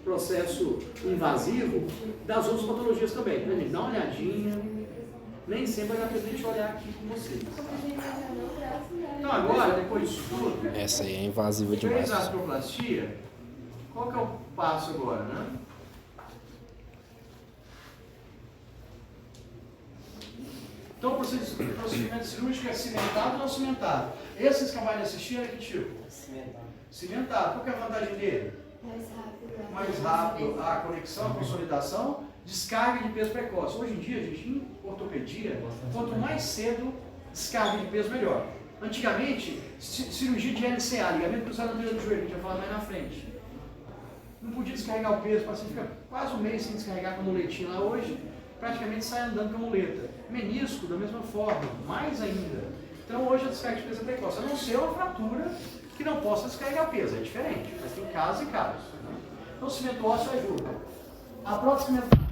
processo invasivo das outras patologias também. Né, gente? Dá uma olhadinha. Nem sempre vai dar pra gente olhar aqui com vocês. Então agora, depois disso tudo, essa aí é invasiva fez demais. a artroplastia, qual que é o passo agora, né? Então o procedimento cirúrgico é cimentado ou não cimentado? Esses que vai assistir é que tipo? Cimentado. Cimentado. Qual que é a vantagem dele? Mais rápido a conexão, a consolidação, descarga de peso precoce. Hoje em dia, gente, em ortopedia, quanto mais cedo descarga de peso, melhor. Antigamente, cirurgia de LCA, ligamento cruzado anterior do joelho, a gente vai falar mais na frente. Não podia descarregar o peso, o paciente fica quase um mês sem descarregar com a muletinha lá hoje, praticamente sai andando com a muleta. Menisco, da mesma forma, mais ainda. Então hoje a descarga de peso é precoce, a não ser uma fratura que não possa descarregar peso, é diferente, mas tem casos e casos. Então o cimento ósseo ajuda. A prótese cimentada.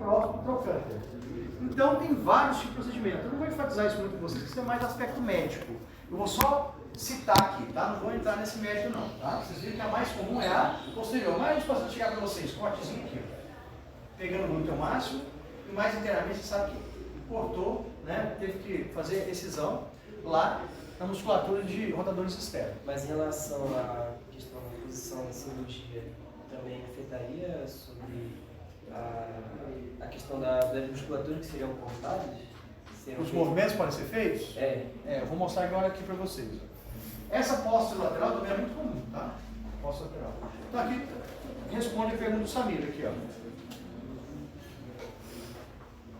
próximo trocânter. Então tem vários tipos de procedimento. Eu não vou enfatizar isso muito com vocês, porque isso é mais aspecto médico. Eu vou só citar aqui, tá? Não vou entrar nesse médico não, tá? Vocês viram que a mais comum é a posterior. Mas antes de chegar para vocês, cortezinho aqui, ó. Pegando o glúteo máximo, e mais internamente você sabe que cortou, né? Teve que fazer excisão lá na musculatura de rotadores externos. Mas em relação à questão da posição da cirurgia, também afetaria sobre a questão das musculaturas que seriam cortadas? Os movimentos podem ser feitos? Eu vou mostrar agora aqui para vocês. Essa póstera lateral também é muito comum, tá? Póstera lateral. Então aqui responde a pergunta do Samir aqui, ó.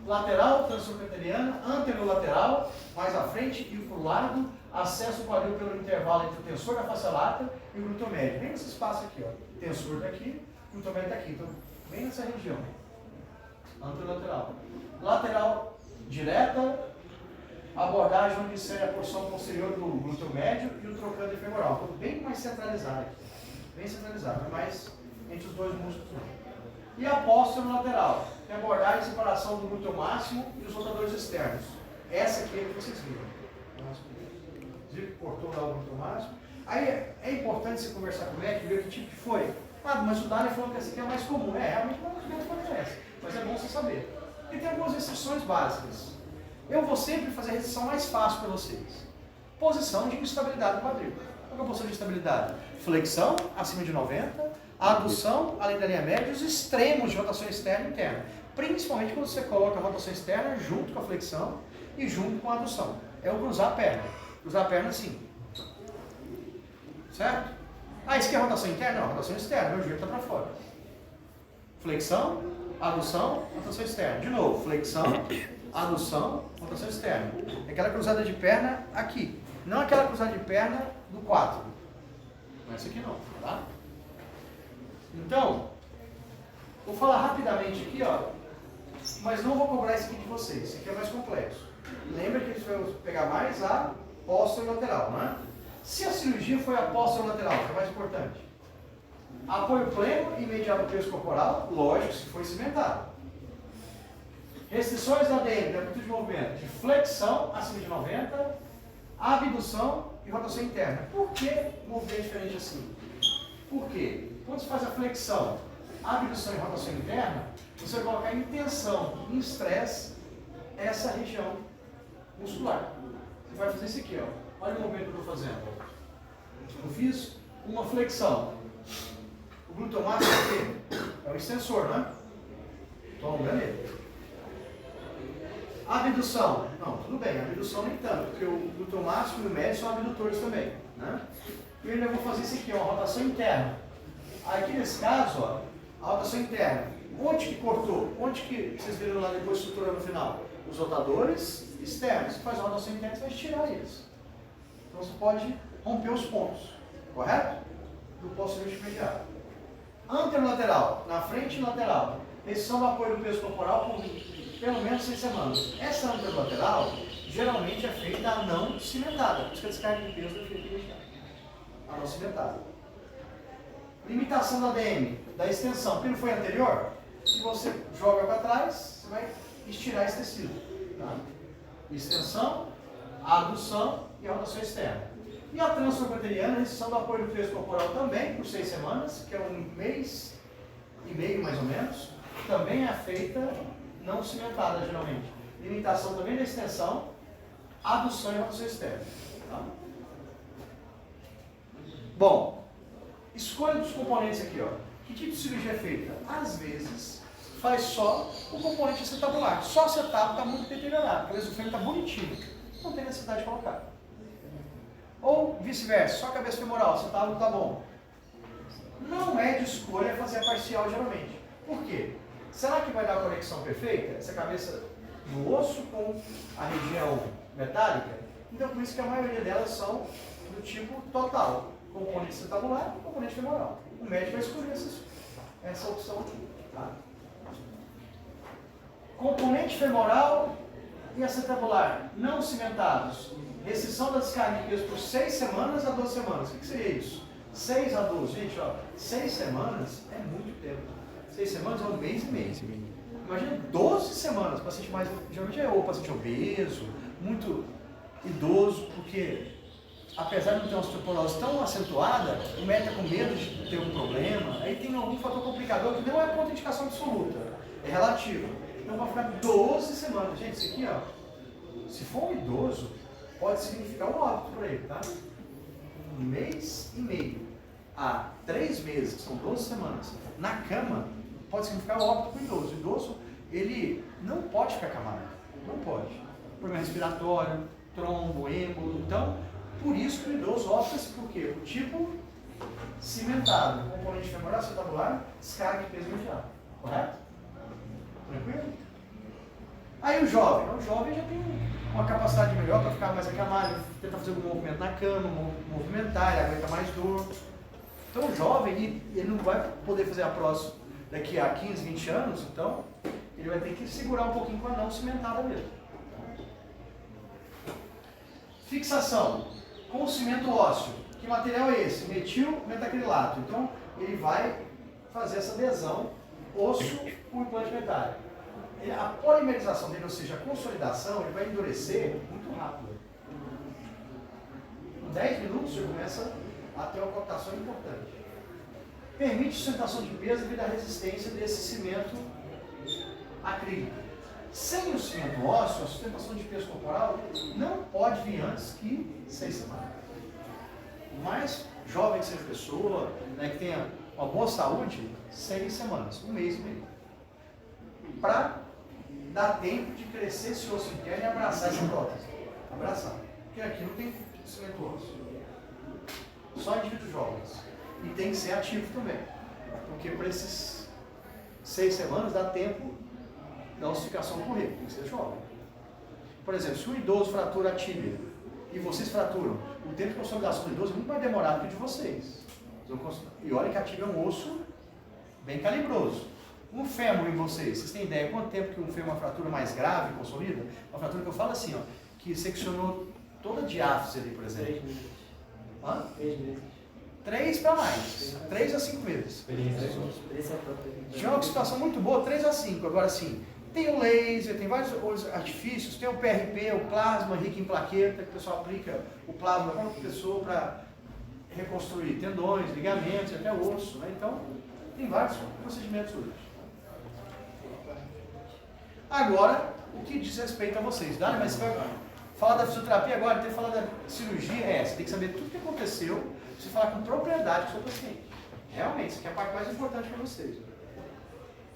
Lateral, transocanteliana, anterolateral, mais à frente e para o lado, acesso ao quadril pelo intervalo entre o tensor da face lata e o glúteo médio. Bem nesse espaço aqui, ó. Tensor daqui, glúteo médio daqui. Então, bem nessa região. Anterolateral. Lateral direta, abordagem onde insere a porção posterior do glúteo médio e o trocânter femoral. Então, bem mais centralizado aqui. Bem centralizado, não é mais entre os dois músculos. E a lateral, que é a abordagem e separação do glúteo máximo e os rotadores externos. Essa aqui é a que vocês viram. Viram que cortou lá o glúteo máximo. Aí é importante você conversar com o médico e ver que tipo que foi. Ah, mas o Dani falou que essa aqui é a mais comum. Realmente não é mais comum essa. Mas é bom você saber. E tem algumas restrições básicas. Eu vou sempre fazer a restrição mais fácil para vocês. Posição de instabilidade do quadril. Qual é a posição de instabilidade? Flexão, acima de 90. Adução, além da linha média, os extremos de rotação externa e interna. Principalmente quando você coloca a rotação externa junto com a flexão e junto com a adução. É o cruzar a perna. Cruzar a perna assim. Certo? Ah, isso aqui é rotação interna? Não, rotação externa. Meu joelho está para fora. Flexão, adução, rotação externa. De novo, flexão, adução, rotação externa. É aquela cruzada de perna aqui. Não aquela cruzada de perna do 4. Não é essa aqui não, tá? Então, vou falar rapidamente aqui, ó, mas não vou cobrar esse aqui de vocês, esse aqui é mais complexo. Lembra que a gente vai pegar mais a posterolateral, não é? Se a cirurgia foi a posterolateral, que é mais importante. Apoio pleno e imediato ao peso corporal, lógico, se foi cimentado. Restrições da DM, da amplitude de movimento, de flexão acima de 90, abdução e rotação interna. Por que movimento diferente assim? Por quê? Quando você faz a flexão, abdução e rotação interna, você vai colocar em tensão, em estresse, essa região muscular. Você vai fazer isso aqui, ó. Olha o movimento que eu estou fazendo. Eu fiz uma flexão. O glúteo máximo aqui é o extensor, né? Estou alongando ele. Abdução. Não, tudo bem, abdução nem tanto, porque o glúteo máximo e o médio são abdutores também, né? E eu ainda vou fazer isso aqui, ó, uma rotação interna. Aqui nesse caso, ó, a rotação interna. Onde que cortou? Onde que vocês viram lá depois estrutura no final? Os rotadores externos. Você faz a rotação interna, você vai estirar eles. Então você pode romper os pontos, correto? Do posterior imediato. Anterolateral, na frente e lateral. Restrição do apoio do peso corporal por pelo menos 6 semanas. Essa anterolateral geralmente é feita a não cimentada. Por isso que a descarga de peso é feita a não cimentada. Limitação da DM, da extensão. Porque não foi anterior? Se você joga para trás, você vai estirar esse tecido. Tá? Extensão, adução e a rotação externa. E a transocanteliana, restrição do apoio do peso corporal também, por 6 semanas, que é 1 mês e meio mais ou menos, também é feita não cimentada geralmente. Limitação também da extensão, adução e rotação externa. Tá? Bom, escolha dos componentes aqui, ó. Que tipo de cirurgia é feita? Às vezes, faz só o componente acetabular. Só o acetábulo está muito deteriorado, porque o fêmur está bonitinho. Não tem necessidade de colocar. Ou vice-versa, só a cabeça femoral, o acetábulo está bom. Não é de escolha fazer a parcial geralmente. Por quê? Será que vai dar a conexão perfeita? Essa cabeça do osso com a região metálica? Então, por isso que a maioria delas são do tipo total. Componente acetabular e componente femoral. O médico vai escolher essa opção aqui. Tá? Componente femoral e acetabular não cimentados. Restrição da descarga de peso por 6 semanas a 12 semanas. O que seria isso? 6 a 12. Gente, ó, 6 semanas é muito tempo. 6 semanas é 1 mês e meio. Imagina 12 semanas, paciente mais, geralmente é ou paciente obeso, muito idoso, porque apesar de não ter uma osteoporose tão acentuada, o médico está com medo de ter um problema, aí tem algum fator complicador que não é contraindicação absoluta, é relativo. Então vai ficar 12 semanas. Gente, isso aqui, ó, se for um idoso, pode significar um óbito para ele, tá? 1 mês e meio a 3 meses, que são 12 semanas, na cama, pode significar óbito para o idoso. O idoso, ele não pode ficar acamado, não pode. Problema respiratório, trombo, êmbolo, então, por isso que o idoso opta-se por quê? O tipo cimentado, componente femoral, acetabular, descarga de peso imediato, correto? Tranquilo? Aí o jovem já tem uma capacidade melhor para ficar mais acamado, tentar fazer algum movimento na cama, movimentar, ele aguenta mais dor. Então o jovem, ele não vai poder fazer a próstata daqui a 15, 20 anos, então ele vai ter que segurar um pouquinho com a não cimentada mesmo. Fixação com o cimento ósseo. Que material é esse? Metil metacrilato. Então ele vai fazer essa adesão osso com implante metálico. A polimerização dele, ou seja, a consolidação, ele vai endurecer muito rápido. Em 10 minutos você começa a ter uma cotação importante. Permite sustentação de peso devido à resistência desse cimento acrílico. Sem o cimento ósseo, a sustentação de peso corporal não pode vir antes que 6 semanas. O mais jovem que seja a pessoa, né, que tenha uma boa saúde, 6 semanas, 1 mês e meio. Para dar tempo de crescer esse osso interno e abraçar essa prótese. Abraçar. Porque aqui não tem cimento ósseo. Só indivíduos jovens. E tem que ser ativo também. Porque para esses 6 semanas dá tempo da ossificação ocorrer. Tem que ser jovem. Por exemplo, se um idoso fratura a tíbia e vocês fraturam, o tempo de consolidação do idoso é muito mais demorado que o de vocês. E olha que a tíbia é um osso bem calibroso. Um fêmur em vocês têm ideia quanto tempo que um fêmur é uma fratura mais grave consolida? Uma fratura que eu falo assim, ó, que seccionou toda a diáfise ali, por exemplo. 3 meses. Hã? 3 meses. 3 para mais. 3 a 5 meses. Experiência própria. Já é uma situação muito boa, 3 a 5. Agora sim, tem o laser, tem vários outros artifícios, tem o PRP, o plasma rico em plaqueta, que o pessoal aplica o plasma para a pessoa para reconstruir tendões, ligamentos, até osso, né? Então, tem vários procedimentos hoje. Agora, o que diz respeito a vocês, Dani, mas você vai falar da fisioterapia agora, tem que falar da cirurgia, você tem que saber tudo o que aconteceu, você falar com propriedade com o seu paciente. Realmente, isso aqui é a parte mais importante para vocês.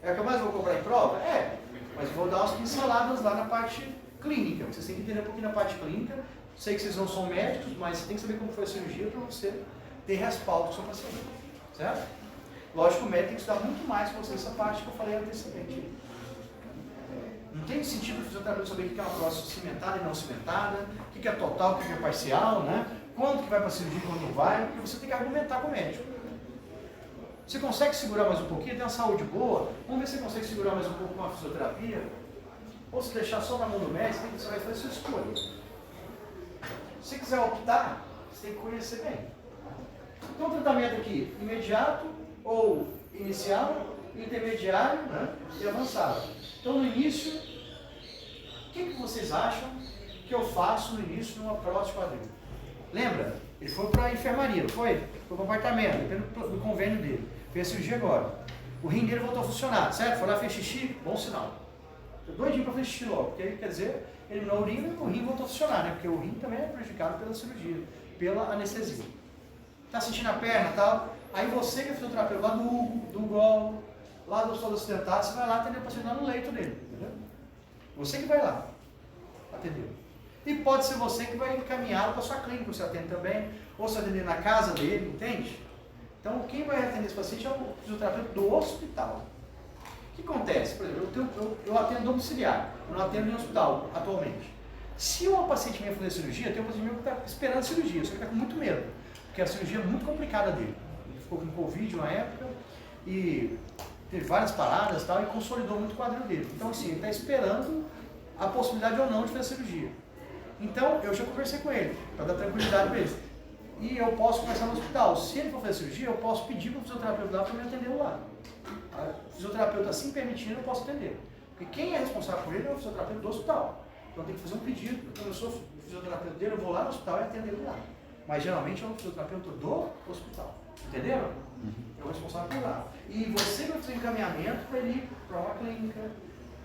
É o que eu mais vou cobrar em prova? É, mas vou dar umas pinceladas lá na parte clínica, vocês têm que entender um pouquinho da parte clínica, sei que vocês não são médicos, mas você tem que saber como foi a cirurgia para você ter respaldo com o seu paciente, certo? Lógico que o médico tem que estudar muito mais com você essa parte que eu falei anteriormente. Não tem sentido o fisioterapeuta saber o que é uma próstata cimentada e não cimentada, o que é total, o que é parcial, né? Quando que vai para a cirurgia e quando não vai, porque você tem que argumentar com o médico. Você consegue segurar mais um pouquinho, tem uma saúde boa, vamos ver se você consegue segurar mais um pouco com a fisioterapia, ou se deixar só na mão do médico, você vai fazer a sua escolha. Se você quiser optar, você tem que conhecer bem. Então o tratamento aqui, imediato ou inicial, intermediário, né, e avançado. Então no início, o que vocês acham que eu faço no início de uma prótese quadril? Lembra? Ele foi para a enfermaria, não foi? Foi para o apartamento, depende do convênio dele. Fez a cirurgia agora. O rim dele voltou a funcionar, certo? Foi lá, fez xixi, bom sinal. Estou doidinho para fazer xixi logo, porque quer dizer, eliminou a urina e o rim voltou a funcionar, né? Porque o rim também é prejudicado pela cirurgia, pela anestesia. Está sentindo a perna e tal, aí você que é fisioterapeuta lá do GOL, lá do Hospital Ocidental, você vai lá atender o paciente lá no leito dele, entendeu? Você que vai lá atender. E pode ser você que vai encaminhá-lo para a sua clínica, você atende também, ou você atender na casa dele, entende? Então, quem vai atender esse paciente é o fisioterapeuta do hospital. O que acontece? Por exemplo, eu atendo domiciliar, eu não atendo em hospital atualmente. Se uma paciente minha fazer cirurgia, tem um paciente meu que está esperando cirurgia, só que está com muito medo, porque a cirurgia é muito complicada dele. Ele ficou com Covid uma época e teve várias paradas e tal, e consolidou muito o quadril dele. Então, assim, ele está esperando a possibilidade ou não de fazer cirurgia. Então, eu já conversei com ele, para dar tranquilidade para ele. E eu posso começar no hospital. Se ele for fazer cirurgia, eu posso pedir para o fisioterapeuta lá para me atender lá. O fisioterapeuta, assim permitindo, eu posso atender. E quem é responsável por ele é o fisioterapeuta do hospital. Então tem que fazer um pedido. Quando eu sou fisioterapeuta dele, eu vou lá no hospital e atendo ele lá. Mas geralmente é o fisioterapeuta do hospital. Entenderam? É o responsável por lá. E você vai fazer encaminhamento para ele ir para uma clínica,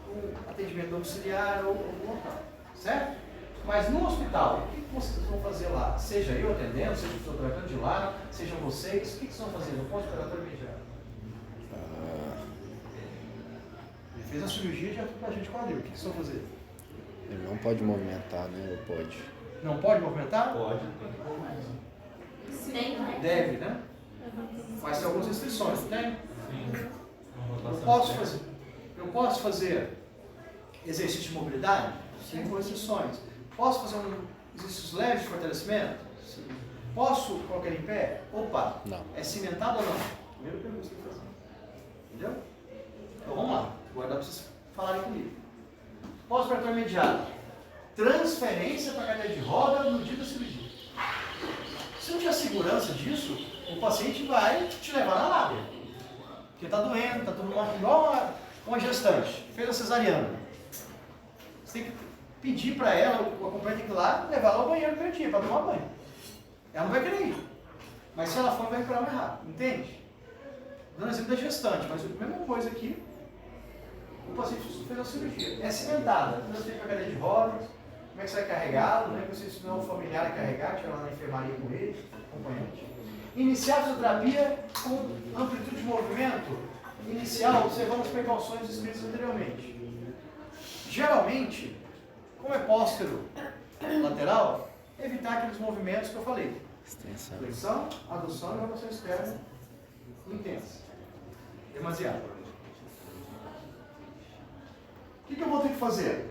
um atendimento domiciliar ou algum local. Certo? Mas no hospital, o que vocês vão fazer lá? Seja eu atendendo, seja o fisioterapeuta de lá, sejam vocês, o que vocês vão fazer no pós-operatório imediato? Ele fez a cirurgia e já foi para a gente quadril. O que vocês vão fazer? Ele não pode movimentar, né? Ou pode? Não pode movimentar? Pode. Tem, né? Deve, né? Mas tem algumas restrições, não tem? Sim. Eu posso fazer exercício de mobilidade? Sim, com restrições. Posso fazer exercícios leves de fortalecimento? Sim. Posso colocar em pé? Opa! Não. É cimentado ou não? Primeiro pergunta que você tem que fazer. Entendeu? Então vamos lá. Agora dá para vocês falarem comigo. Pós-operatório imediato. Transferência para a cadeira de roda no dia da cirurgia. Se não tiver segurança disso, o paciente vai te levar na lábia. Porque está doendo, está tudo igual uma gestante. Fez a cesariana. Você tem que pedir para ela, o acompanhante tem que ir lá, levar ela ao banheiro no primeiro dia, para tomar banho. Ela não vai querer ir. Mas se ela for, vai recuperar mais rápido. Entende? Dando exemplo da gestante, mas a mesma coisa aqui, o paciente fez a cirurgia. É cimentada. Transferir para a cadeira de rodas. Como é que você vai carregá-lo? Não é que você ensinou o familiar a carregar, tirar lá na enfermaria com ele, acompanhante. Iniciar a fisioterapia com amplitude de movimento inicial, observando as precauções descritas anteriormente. Geralmente, como é póstero lateral, evitar aqueles movimentos que eu falei. Extensão. Flexão, adução e rotação externa intensa. Demasiado. O que eu vou ter que fazer?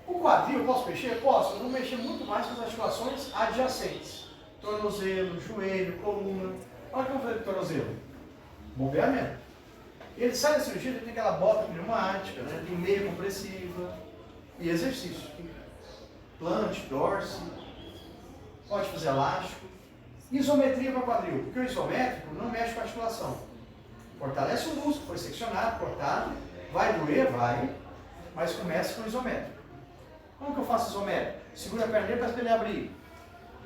O quadril, eu posso mexer? Posso. Eu vou mexer muito mais com as articulações adjacentes. Tornozelo, joelho, coluna. Olha o que eu vou fazer com o tornozelo. Bombeamento. Ele sai da cirurgia, ele tem aquela bota pneumática, né? Tem meia compressiva e exercício. Plante, dorse. Pode fazer elástico. Isometria para quadril. Porque o isométrico não mexe com a articulação. Fortalece o músculo, foi seccionado, cortado. Vai doer? Vai. Mas começa com o isométrico. Como que eu faço isométrico? Segura a perna dele, peço para ele abrir.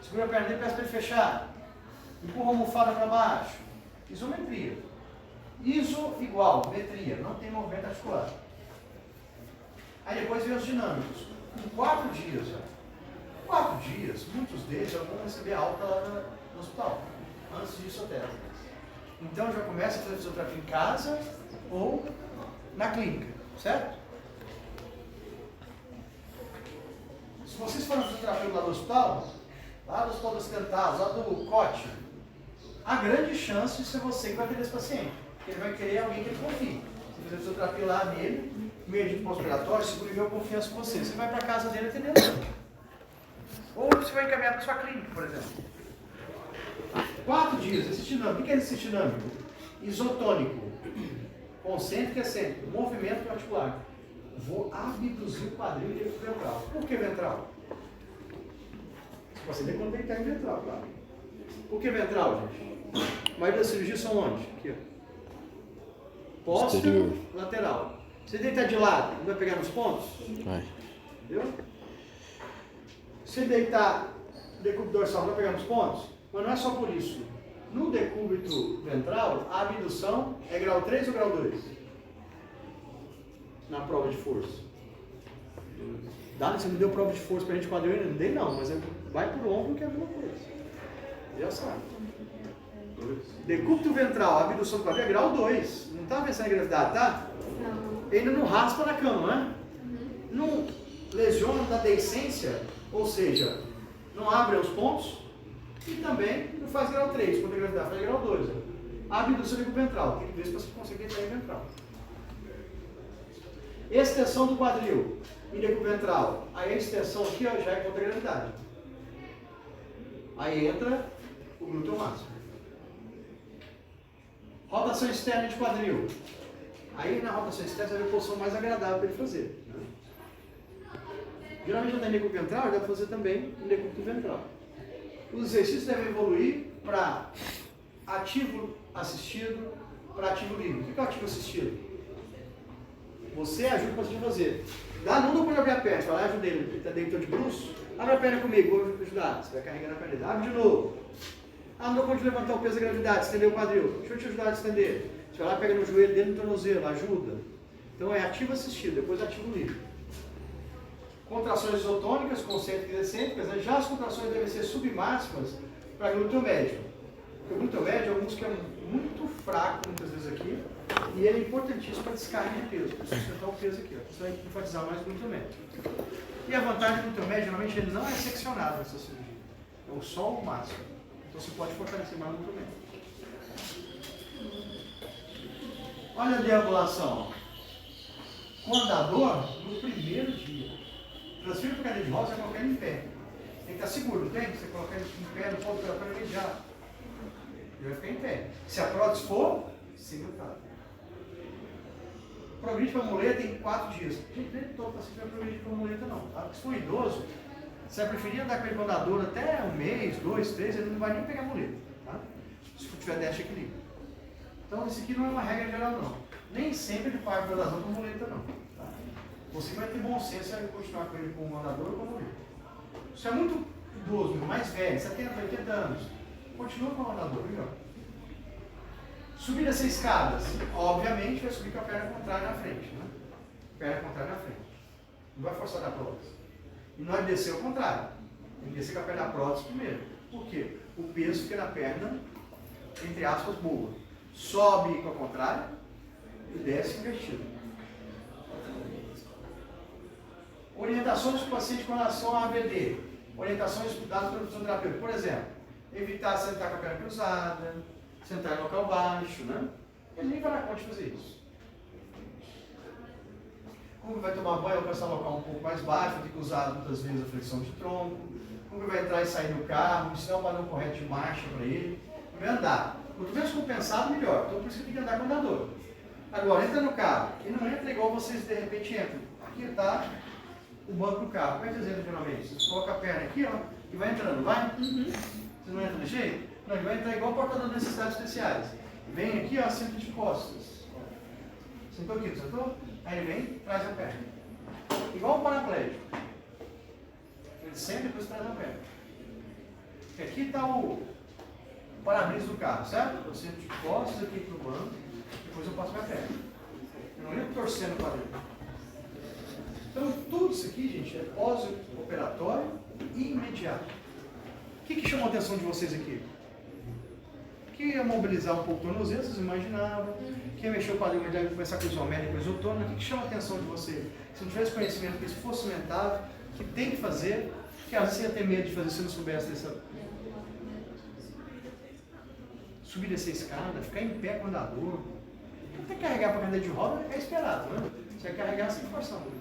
Segura a perna dele, peço para ele fechar. Empurra a almofada para baixo. Isometria. Iso igual, metria. Não tem movimento articular. Aí depois vem os dinâmicos. Com 4 dias, 4 dias, muitos deles já vão receber alta lá no hospital. Antes disso até. Então já começa a fazer fisioterapia em casa ou na clínica, certo? Se vocês forem fisioterapeuta lá do hospital ocidental, lá do COT, há grande chance de ser você que vai atender esse paciente. Porque ele vai querer alguém que ele confie. Você fizer fisioterapia lá nele, meio de pós-operatório, segura e deu confiança com você. Você vai para casa dele atendendo ele. Ou você vai encaminhar para sua clínica, por exemplo. 4 dias, esse dinâmico. O que é esse dinâmico? Isotônico, concêntrico e excêntrico, movimento articular. Vou abduzir o quadril e o ventral. Por que ventral? Você tem quando deitar em ventral, claro. Por que ventral, gente? A maioria das cirurgias são onde? Aqui, ó. Póstero, lateral. Se deitar de lado, não vai pegar nos pontos? Vai. Entendeu? Se deitar decúbito dorsal, não vai pegar nos pontos? Mas não é só por isso. No decúbito ventral, a abdução é grau 3 ou grau 2? Na prova de força. Você não deu prova de força pra gente quadril ainda? Não dei não, mas vai por ombro que é a mesma coisa. Já sabe. Decúbito ventral, a abdução do quadril é grau 2. Não tá pensando em gravidade, tá? Não. Ele não raspa na cama, né? Não lesiona da deiscência, ou seja, não abre os pontos e também não faz grau 3, quando a gravidade faz grau 2. A abdução do ventral, tem que ver se você consegue entrar em ventral. Extensão do quadril, ilíaco ventral. Aí a extensão aqui ó, já é contra a gravidade. Aí entra o glúteo máximo. Rotação externa de quadril. Aí na rotação externa vai ver a posição mais agradável para ele fazer. Né? Geralmente no ilíaco ventral ele deve fazer também no ilíaco ventral. Os exercícios devem evoluir para ativo assistido, para ativo livre. O que é o ativo assistido? Você ajuda o paciente a fazer. Não dou para abrir a perna, vai lá, ajuda ele. Ele está deitou de bruço. Abre a perna comigo, vou ajudar. Você vai carregando a perna dele. Abre de novo. Não dou conta de levantar o peso da gravidade, estender o quadril. Deixa eu te ajudar a estender. Você vai lá, pega no joelho dele, no tornozelo, ajuda. Então é ativo assistido, depois ativo livre. Contrações isotônicas, concêntricas e excêntricas, né? Já as contrações devem ser submáximas para glúteo médio. Porque o glúteo médio é um músculo que é muito fraco, muitas vezes aqui, e ele é importantíssimo para descarga de peso, para sustentar o peso aqui. Ó. Você vai enfatizar mais o glúteo médio. E a vantagem do glúteo médio, geralmente, ele não é seccionado nessa cirurgia. É só o máximo. Então você pode fortalecer mais o glúteo médio. Olha a deambulação. Com o andador, no primeiro dia. Transfiro para a cadeira de rodas, você colocar ele em pé. Tem que estar seguro, não tem? Você colocar ele em pé, não pode colocar ele imediato. Ele vai ficar em pé. Se a prótese for, simultâneo. Progride para a muleta em 4 dias. Gente, nem todo paciente vai progredir para a muleta, não. Tá? Se for idoso, você vai preferir andar com ele com andador até 1 mês, 2, 3, ele não vai nem pegar a muleta. Tá? Se tiver déficit de equilíbrio. Então, isso aqui não é uma regra geral, não. Nem sempre ele paga pela razão com muleta, não. Tá? Você vai ter bom senso em continuar com ele com um andador ou com muleta. Isso é muito idoso, mais velho, 70, 80 anos. Continua com o andador, melhor. Subir essas escadas, obviamente vai subir com a perna contrária na frente, né? Perna contrária na frente. Não vai forçar da prótese. E não vai descer ao contrário. Tem que descer com a perna da prótese primeiro. Por quê? O peso fica na perna, entre aspas, boa. Sobe com a contrária e desce invertido. Orientações do paciente com relação à AVD. Orientações dadas pelo fisioterapeuta. Por exemplo, evitar sentar com a perna cruzada, sentar em local baixo, né? Ele nem vai dar conta de fazer isso. Como vai tomar banho, alcançar um local um pouco mais baixo, vai ter que usar muitas vezes a flexão de tronco. Como vai entrar e sair do carro, ensinar o padrão correto de marcha para ele. Vai andar. Quanto menos compensado, melhor. Então por isso que tem que andar com o andador. Agora, entra no carro. E não entra igual vocês de repente entram. Aqui está o banco do carro. Como é que vocês entram geralmente? Você coloca a perna aqui, ó, e vai entrando, vai? Você não entra de jeito? Não, ele vai entrar igual portador de necessidades especiais. Vem aqui, ó, centro de costas. Sentou aqui, sentou? Aí ele vem, traz a perna. Igual um paraplégico. Ele senta e depois traz a perna. Porque aqui está o para-brisa do carro, certo? Eu sento de costas aqui para o banco, depois eu passo minha perna. Eu não entro torcendo para dentro. Então, tudo isso aqui, gente, é pós-operatório e imediato. O que chamou a atenção de vocês aqui? Que ia mobilizar um pouco o tornozelo, vocês imaginavam. Que ia mexer o quadril, mas ia começar com isométrico e isotônico. O que chama a atenção de vocês? Se não tivesse conhecimento que isso fosse cimentado, que tem que fazer, que às vezes você ia ter medo de fazer se não soubesse dessa. Subir essa escada, ficar em pé com o andador. Até carregar para a cadeira de roda é esperado, né? Você vai carregar sem forçar muito.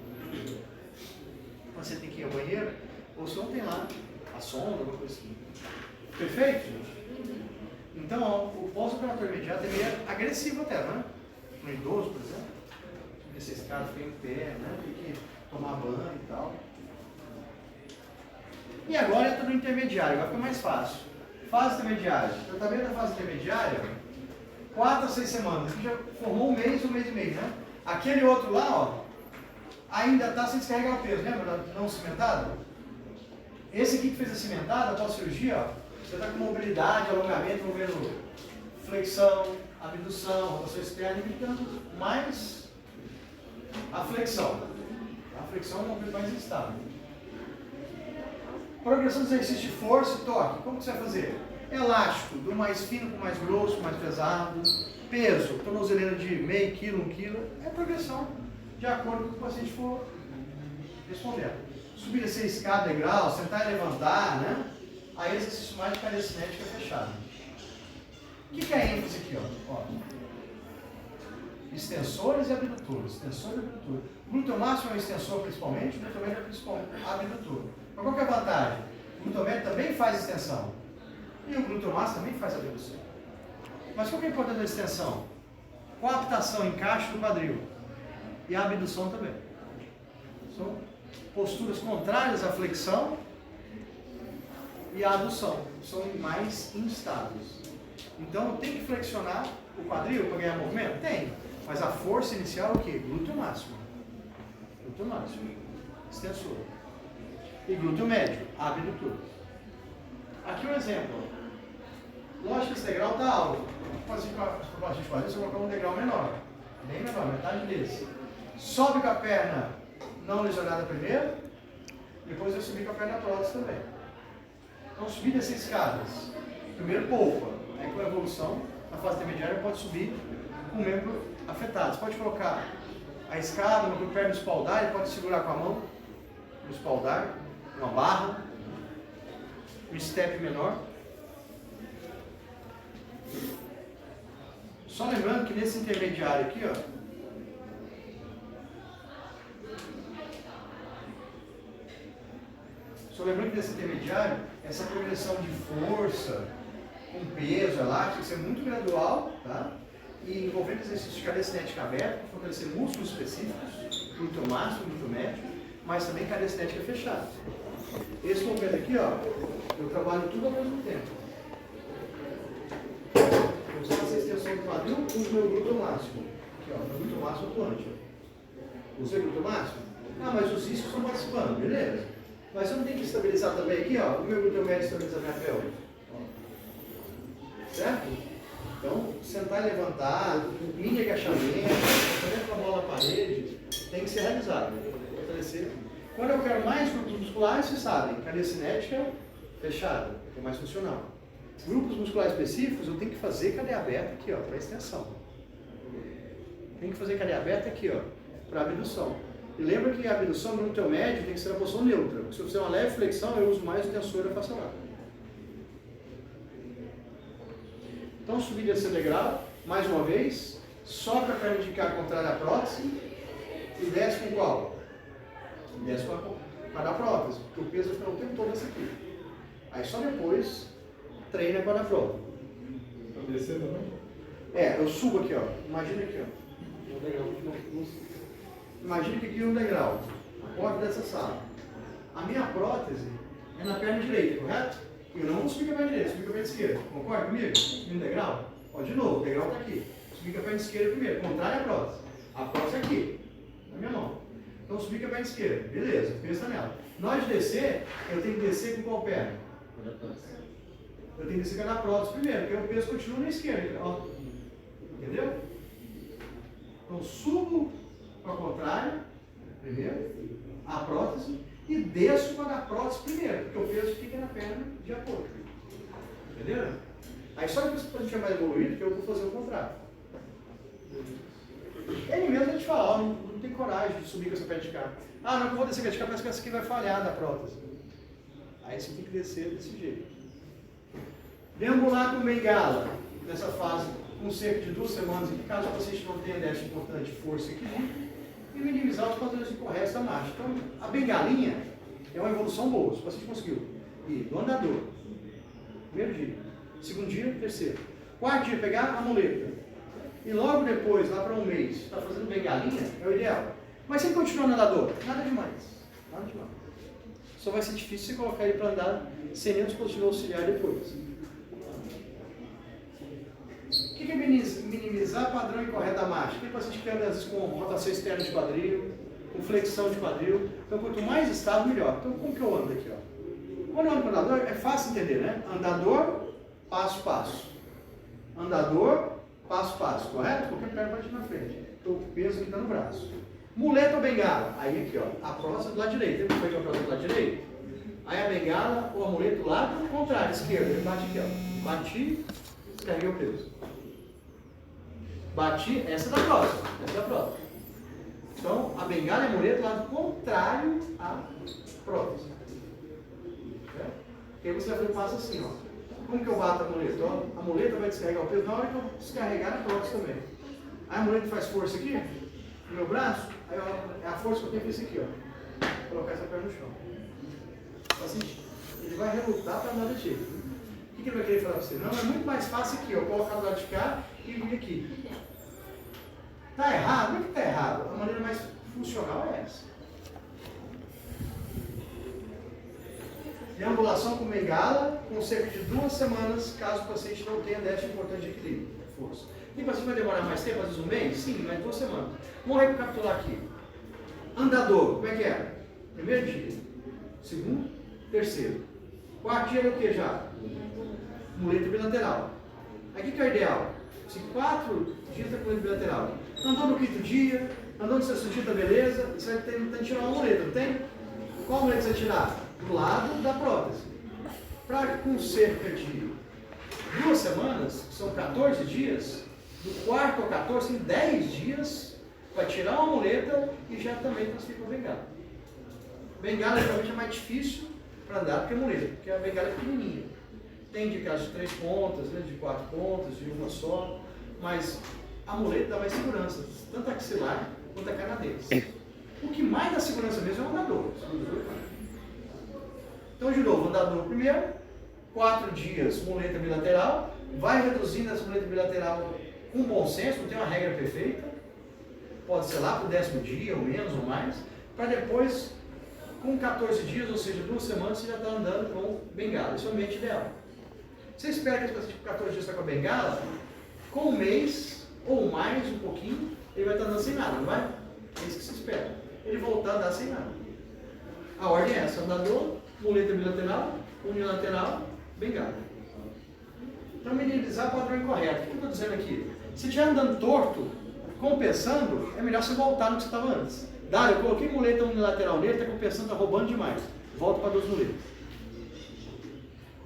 Você tem que ir ao banheiro, ou se não tem lá a sonda, alguma coisa assim. Perfeito, gente? Então, ó, o pós-operatório imediato ele é agressivo até, né? No idoso, por exemplo. Esse escada fica em pé, né? Tem que tomar banho e tal. E agora entra no intermediário, vai ficar mais fácil. Fase intermediária. Tratamento da fase intermediária, 4 a 6 semanas. Aqui já formou um mês e meio, né? Aquele outro lá, ó, ainda está sem descarregar o peso, lembra? Não cimentado? Esse aqui que fez a cimentada, após a cirurgia, ó, você está com mobilidade, alongamento, movendo flexão, abdução, rotação externa, limitando mais a flexão. A flexão é um movimento mais instável. Progressão dos exercícios de força e torque. Como que você vai fazer? Elástico, do mais fino para o mais grosso, mais pesado. Peso, tornozeleira de meio quilo, 1 quilo. É progressão, de acordo com o que o paciente for responder. Subir essa escada, degrau, sentar e levantar, né? Aí exercício mais de cadeia cinética fechada. O que é a ênfase aqui, ó? Extensores e abdutores. Extensor e abdutor. O glúteo máximo é o extensor principalmente, o glúteo médio é o principal abdutor. Mas qual que é a vantagem? O glúteo médio também faz extensão. E o glúteo máximo também faz abdução. Mas qual que é a importância da extensão? Coaptação, encaixe do quadril. E a abdução também. São posturas contrárias à flexão e à adução. São mais instáveis. Então tem que flexionar o quadril para ganhar movimento? Tem. Mas a força inicial é o quê? Glúteo máximo. Glúteo máximo. Extensor. E glúteo médio, abdutor. Aqui um exemplo. Lógico que esse degrau está alto. Fazer com a propósito de quadril, você colocar um degrau menor. Bem menor, metade desse. Sobe com a perna não lesionada primeiro, depois eu subi com a perna prótese também. Então subir dessas escadas. Primeiro poupa. Aí com a evolução, na fase intermediária pode subir com o membro afetado. Você pode colocar a escada no pé no espaldar, ele pode segurar com a mão no espaldar, uma barra, um step menor. Só lembrando que nesse intermediário aqui, ó, essa progressão de força, com peso elástico, isso é muito gradual, tá? E envolvendo exercícios de cadeia cinética aberta, para fortalecer músculos específicos, glúteo máximo, glúteo médio, mas também cadeia cinética fechada. Esse movimento aqui, ó, eu trabalho tudo ao mesmo tempo. Eu faço a extensão do quadril, uso meu glúteo máximo. Aqui, ó, meu glúteo máximo atuante. Usei o glúteo máximo? Ah, mas os iscos estão participando, beleza. Mas eu não tenho que estabilizar também aqui, ó, o meu glúteo médio estabiliza a minha pelve. Certo? Então, sentar e levantar, mini agachamento, fazer com a bola na parede, tem que ser realizado. Fortalecer. Quando eu quero mais grupos musculares, vocês sabem, cadeia cinética fechada, que é mais funcional. Grupos musculares específicos, eu tenho que fazer cadeia aberta aqui, ó, para extensão. Tem que fazer cadeia aberta aqui, ó, para abdução. E lembra que a abdução no glúteo médio tem que ser na posição neutra. Se eu fizer uma leve flexão, eu uso mais o tensor da face lata. Então, subir desse degrau, mais uma vez, sobe a perna de cá contrária à prótese e desce com qual? Desce com a da prótese, porque o peso vai ficar o tempo todo nessa aqui. Aí só depois treina com a da prótese. Para descer também? É, eu subo aqui, ó. Imagina aqui, ó. Imagina que aqui é um degrau, a porta dessa sala. A minha prótese é na perna direita, correto? Eu não vou subir com a perna direita, subir com a perna esquerda. Concorda comigo? Subir no degrau? Ó, de novo, o degrau está aqui. Subir com a perna esquerda primeiro, contrário à prótese. A prótese é aqui, na minha mão. Então subir com a perna esquerda, beleza, o peso está nela. Na hora de descer, eu tenho que descer com qual perna? Eu tenho que descer com a da prótese primeiro, porque o peso continua na esquerda. Ó. Entendeu? Então subo com a contrária, primeiro, a prótese, e desço com a da prótese primeiro, porque o peso fica na perna de apoio. Entendeu? Aí só depois que a gente é mais evoluído, que eu vou fazer o contrário. Ele mesmo vai te falar, ó, não tem coragem de subir com essa perna de cá. Ah, não, que eu vou descer com a de cá, parece que essa aqui vai falhar da prótese. Aí você tem que descer desse jeito. Deambular com bengala, nessa fase, com cerca de 2 semanas, em caso o paciente não tenha déficit importante de força e equilíbrio, e minimizar os padrões incorretos da marcha. Então, a bengalinha é uma evolução boa, se o paciente conseguiu ir do andador, primeiro dia, segundo dia, terceiro, quarto dia pegar a muleta, e logo depois, lá para um mês, está fazendo bengalinha, é o ideal. Mas se ele continuar no andador, nada demais, nada demais. Só vai ser difícil você colocar ele para andar sem nenhum dispositivo auxiliar depois. O que é minimizar padrão incorreto da marcha? Tem paciente que anda às vezes com rotação externa de quadril, com flexão de quadril. Então, quanto mais estável, melhor. Então, como que eu ando aqui? Ó? Quando eu ando com o andador, é fácil entender, né? Andador, passo, passo. Andador, passo, passo. Correto? Qualquer perna pode ir na frente. Então, o peso aqui está no braço. Muleta ou bengala? Aí aqui, ó. A próstata do lado direito. Lembra que foi a próstata do lado direito? Aí a bengala ou a muleta do lado contrário, esquerdo. Ele bate aqui, ó. Bati, carreguei o peso. Bati, essa é da próxima, essa é da próxima. Então, a bengala e a muleta do lado contrário à prótese. Certo? E aí você vai fazer um passo assim, ó. Como que eu bato a muleta? Ó, a muleta vai descarregar o peso na hora que eu descarregar a prótese também. Aí a muleta faz força aqui, no meu braço, aí ó, é a força que eu tenho que fazer aqui, ó. Vou colocar essa perna no chão. Assim, ele vai relutar para andar desse jeito. O que ele vai querer falar para você? Não, é muito mais fácil aqui, ó, colocar do lado de cá e vir aqui. Está errado? Não é que está errado. A maneira mais funcional é essa. Deambulação com bengala, com cerca de 2 semanas, caso o paciente não tenha déficit importante de equilíbrio, força. E o paciente vai demorar mais tempo, às vezes 1 mês? Sim, mas 2 semanas. Vamos recapitular aqui. Andador, como é que é? Primeiro dia, segundo, terceiro. Quarto dia era o que já? Muleta bilateral. Aqui que é o ideal. Se 4 dias da muleta bilateral. Andou no 5º dia, andou no 6º dia, tá beleza, você vai tentando tirar uma muleta, não tem? Qual muleta você vai tirar? Do lado da prótese. Com cerca de 2 semanas, que são 14 dias, do 4º ao 14, em 10 dias, vai tirar uma muleta e já também transfere para a bengala. Bengala geralmente é mais difícil para andar do que a muleta, porque a bengala é pequenininha. Tem de caso de 3 pontas, né, de 4 pontas, de uma só, mas a muleta dá mais segurança, tanto axilar quanto a canadense. O que mais dá segurança mesmo é o andador. Então, de novo, andador primeiro, 4 dias muleta bilateral, vai reduzindo essa muleta bilateral com bom senso, não tem uma regra perfeita, pode ser lá para o 10º dia, ou menos, ou mais, para depois, com 14 dias, ou seja, 2 semanas, você já está andando com bengala. Isso é o ambiente ideal. Você espera que esse paciente com 14 dias está com a bengala, com 1 mês, ou mais, um pouquinho, ele vai estar andando sem nada, não vai? É isso que se espera. Ele voltar a andar sem nada. A ordem é essa: andador, muleta bilateral, unilateral, bengala. Para minimizar o padrão incorreto, o que eu estou dizendo aqui? Se estiver andando torto, compensando, é melhor você voltar no que você estava antes. Dário, eu coloquei muleta unilateral nele, está compensando, está roubando demais. Volta para 2 muletas.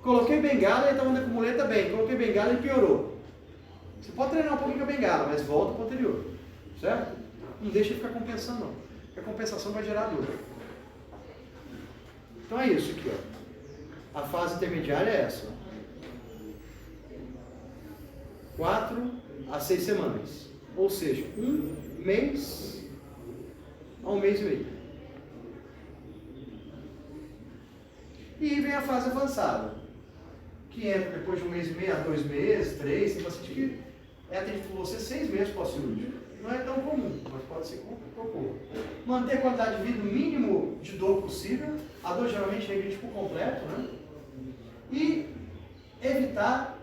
Coloquei bengala, ele está andando com muleta bem. Coloquei bengala e piorou. Você pode treinar um pouquinho com a bengala, mas volta para o anterior. Certo? Não deixa ele ficar compensando, não. Porque a compensação vai gerar dor. Então é isso aqui, ó. A fase intermediária é essa. 4 a 6 semanas. Ou seja, 1 mês a 1 mês e meio. E vem a fase avançada, que entra depois de 1 mês e meio a 2 meses, 3, tem paciente que é atendido por você 6 meses pós-cirúrgico. Não é tão comum, mas pode ser comum. Manter a qualidade de vida o mínimo de dor possível, a dor geralmente regride por completo, né? E evitar,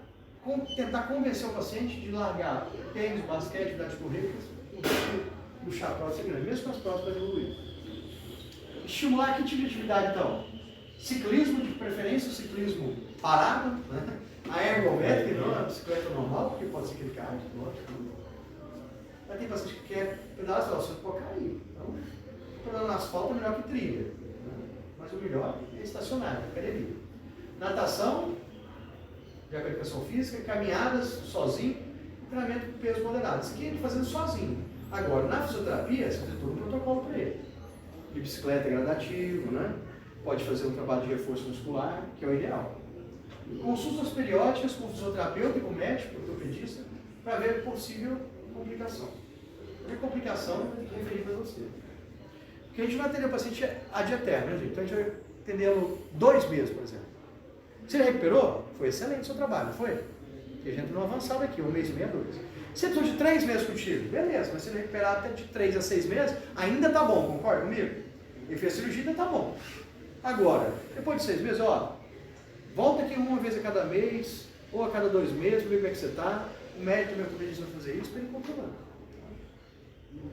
tentar convencer o paciente de largar tênis, basquete, atividades corridas, puxar a prótese grande, mesmo com as próteses evoluídas. Estimular que tipo de atividade então? Ciclismo, de preferência o ciclismo parado, né? A ergométrica, não a bicicleta normal, porque pode ser que ele caia, lógico. Mas tem paciente que quer pedalar, você pode cair. Então, pedalar no asfalto é melhor que trilha. Né? Mas o melhor é estacionário, academia. Natação, de acordo com a educação física, caminhadas sozinho, treinamento com peso moderado. Isso aqui ele fazendo sozinho. Agora, na fisioterapia, você tem todo um protocolo para ele. De bicicleta gradativo, né? Pode fazer um trabalho de reforço muscular, que é o ideal. Consultas periódicas com o fisioterapeuta e com o médico, ortopedista, para ver possível complicação. E complicação é referir para você. Porque a gente vai atender o paciente ad eterno, né, gente? Então a gente vai atendê-lo 2 meses, por exemplo. Se ele recuperou, foi excelente o seu trabalho, não foi? Porque a gente não avançava aqui, 1 mês e meio, 2. Se ele precisou de 3 meses contigo, beleza, mas se ele recuperar até de 3 a 6 meses, ainda está bom, concorda comigo? Ele fez cirurgia, ainda está bom. Agora, depois de 6 meses, ó, volta aqui 1 vez a cada mês, ou a cada 2 meses, ver como é que você está. O médico também autoriza a fazer isso para ele controlar.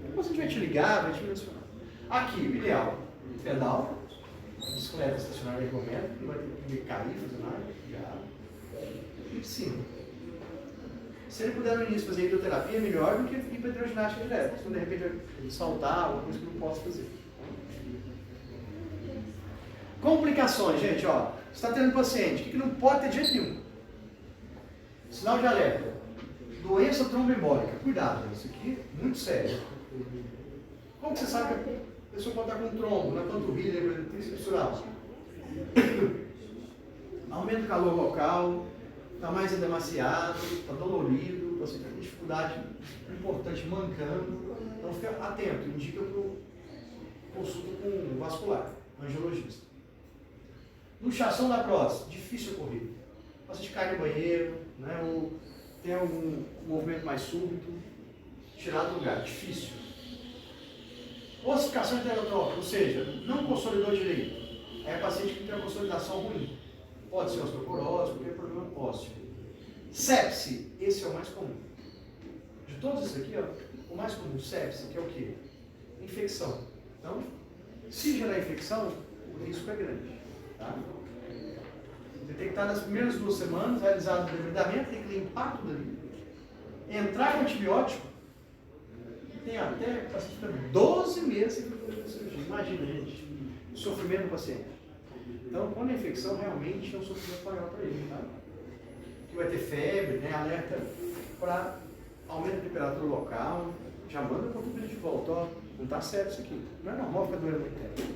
Depois a gente vai te ligar, vai te mencionar. Aqui, o ideal, pedal, bicicleta estacionária ergométrica, não vai ter que cair, fazer nada, já. E piscina. Se ele puder no início fazer hidroterapia, é melhor do que ir para hidroginástica direta. Se de repente ele saltar, alguma coisa que não posso fazer. Complicações, gente, ó. Você está tendo um paciente, o que não pode ter de jeito nenhum? Sinal de alerta. Doença tromboembólica. Cuidado, isso aqui é muito sério. Como você sabe que a pessoa pode estar com um trombo na panturrilha, estrutural? Aumenta o calor local, está mais edemaciado, está dolorido, você tem dificuldade importante mancando. Então fica atento, indica para o consulta com um vascular, angiologista. Luxação da próstata, difícil ocorrer. O paciente cai no banheiro, né, ou tem algum movimento mais súbito, tirar do lugar, difícil. Ossificação heterotrópica, ou seja, não consolidou direito. Aí é paciente que tem uma consolidação ruim. Pode ser osteoporose, qualquer problema ósseo. Sepse, esse é o mais comum. De todos esses aqui, ó, o mais comum, sepse, que é o quê? Infecção. Então, se gerar infecção, o risco é grande. Tá? Detectar nas primeiras 2 semanas, realizado o debridamento, tem que limpar tudo ali. Entrar com antibiótico, tem até paciente para 12 meses sem fazer cirurgia. Imagina, gente, o sofrimento do paciente. Então, quando a infecção, realmente é um sofrimento maior para ele. Tá? Que vai ter febre, né? Alerta para aumento da temperatura local. Já manda para tudo de volta. Ó, não está certo isso aqui. Não é normal ficar doendo muito tempo.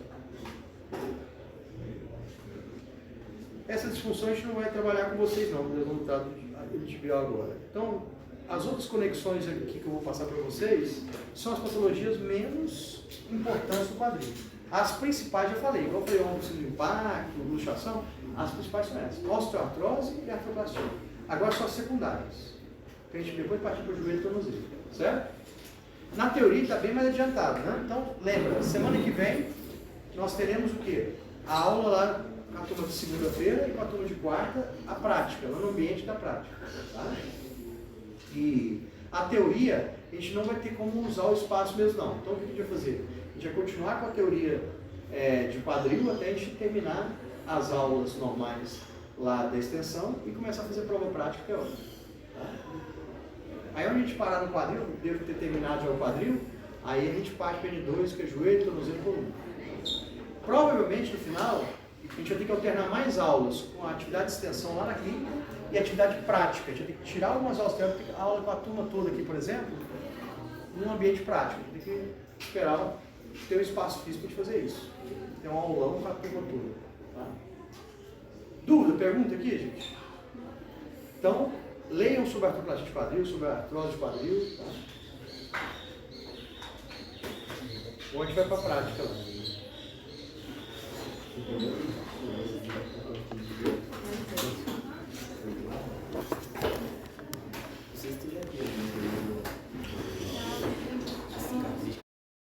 Essa disfunção a gente não vai trabalhar com vocês não, nós vamos tratar de bio agora. Então, as outras conexões aqui que eu vou passar para vocês são as patologias menos importantes do quadril. As principais já falei, igual eu falei, ombro de impacto, luxação, as principais são essas, osteoartrose e artroplastia. Agora só as secundárias. A gente depois partir para o joelho e tornozelo, certo? Na teoria está bem mais adiantado, né? Então, lembra, semana que vem nós teremos o quê? A aula lá na turma de segunda-feira e com a turma de quarta, a prática, lá no ambiente da prática. Tá? E a teoria, a gente não vai ter como usar o espaço mesmo não. Então o que a gente vai fazer? A gente vai continuar com a teoria de quadril até a gente terminar as aulas normais lá da extensão e começar a fazer prova prática teórica. Tá? Aí onde a gente parar no quadril, devo ter terminado já o quadril, aí a gente parte para N2, que é joelho, tornozelo e coluna. Provavelmente no final, a gente vai ter que alternar mais aulas com a atividade de extensão lá na clínica e atividade prática. A gente vai ter que tirar algumas aulas teóricas, a aula com a turma toda aqui, por exemplo, num ambiente prático. A gente tem que esperar ter um espaço físico para fazer isso. Tem um aulão com a turma toda. Tá? Dúvida, pergunta aqui, gente? Então, leiam sobre a artroplastia de quadril, sobre a artrose de quadril. Tá? Ou a gente vai para a prática lá. Não sei se tu já viu.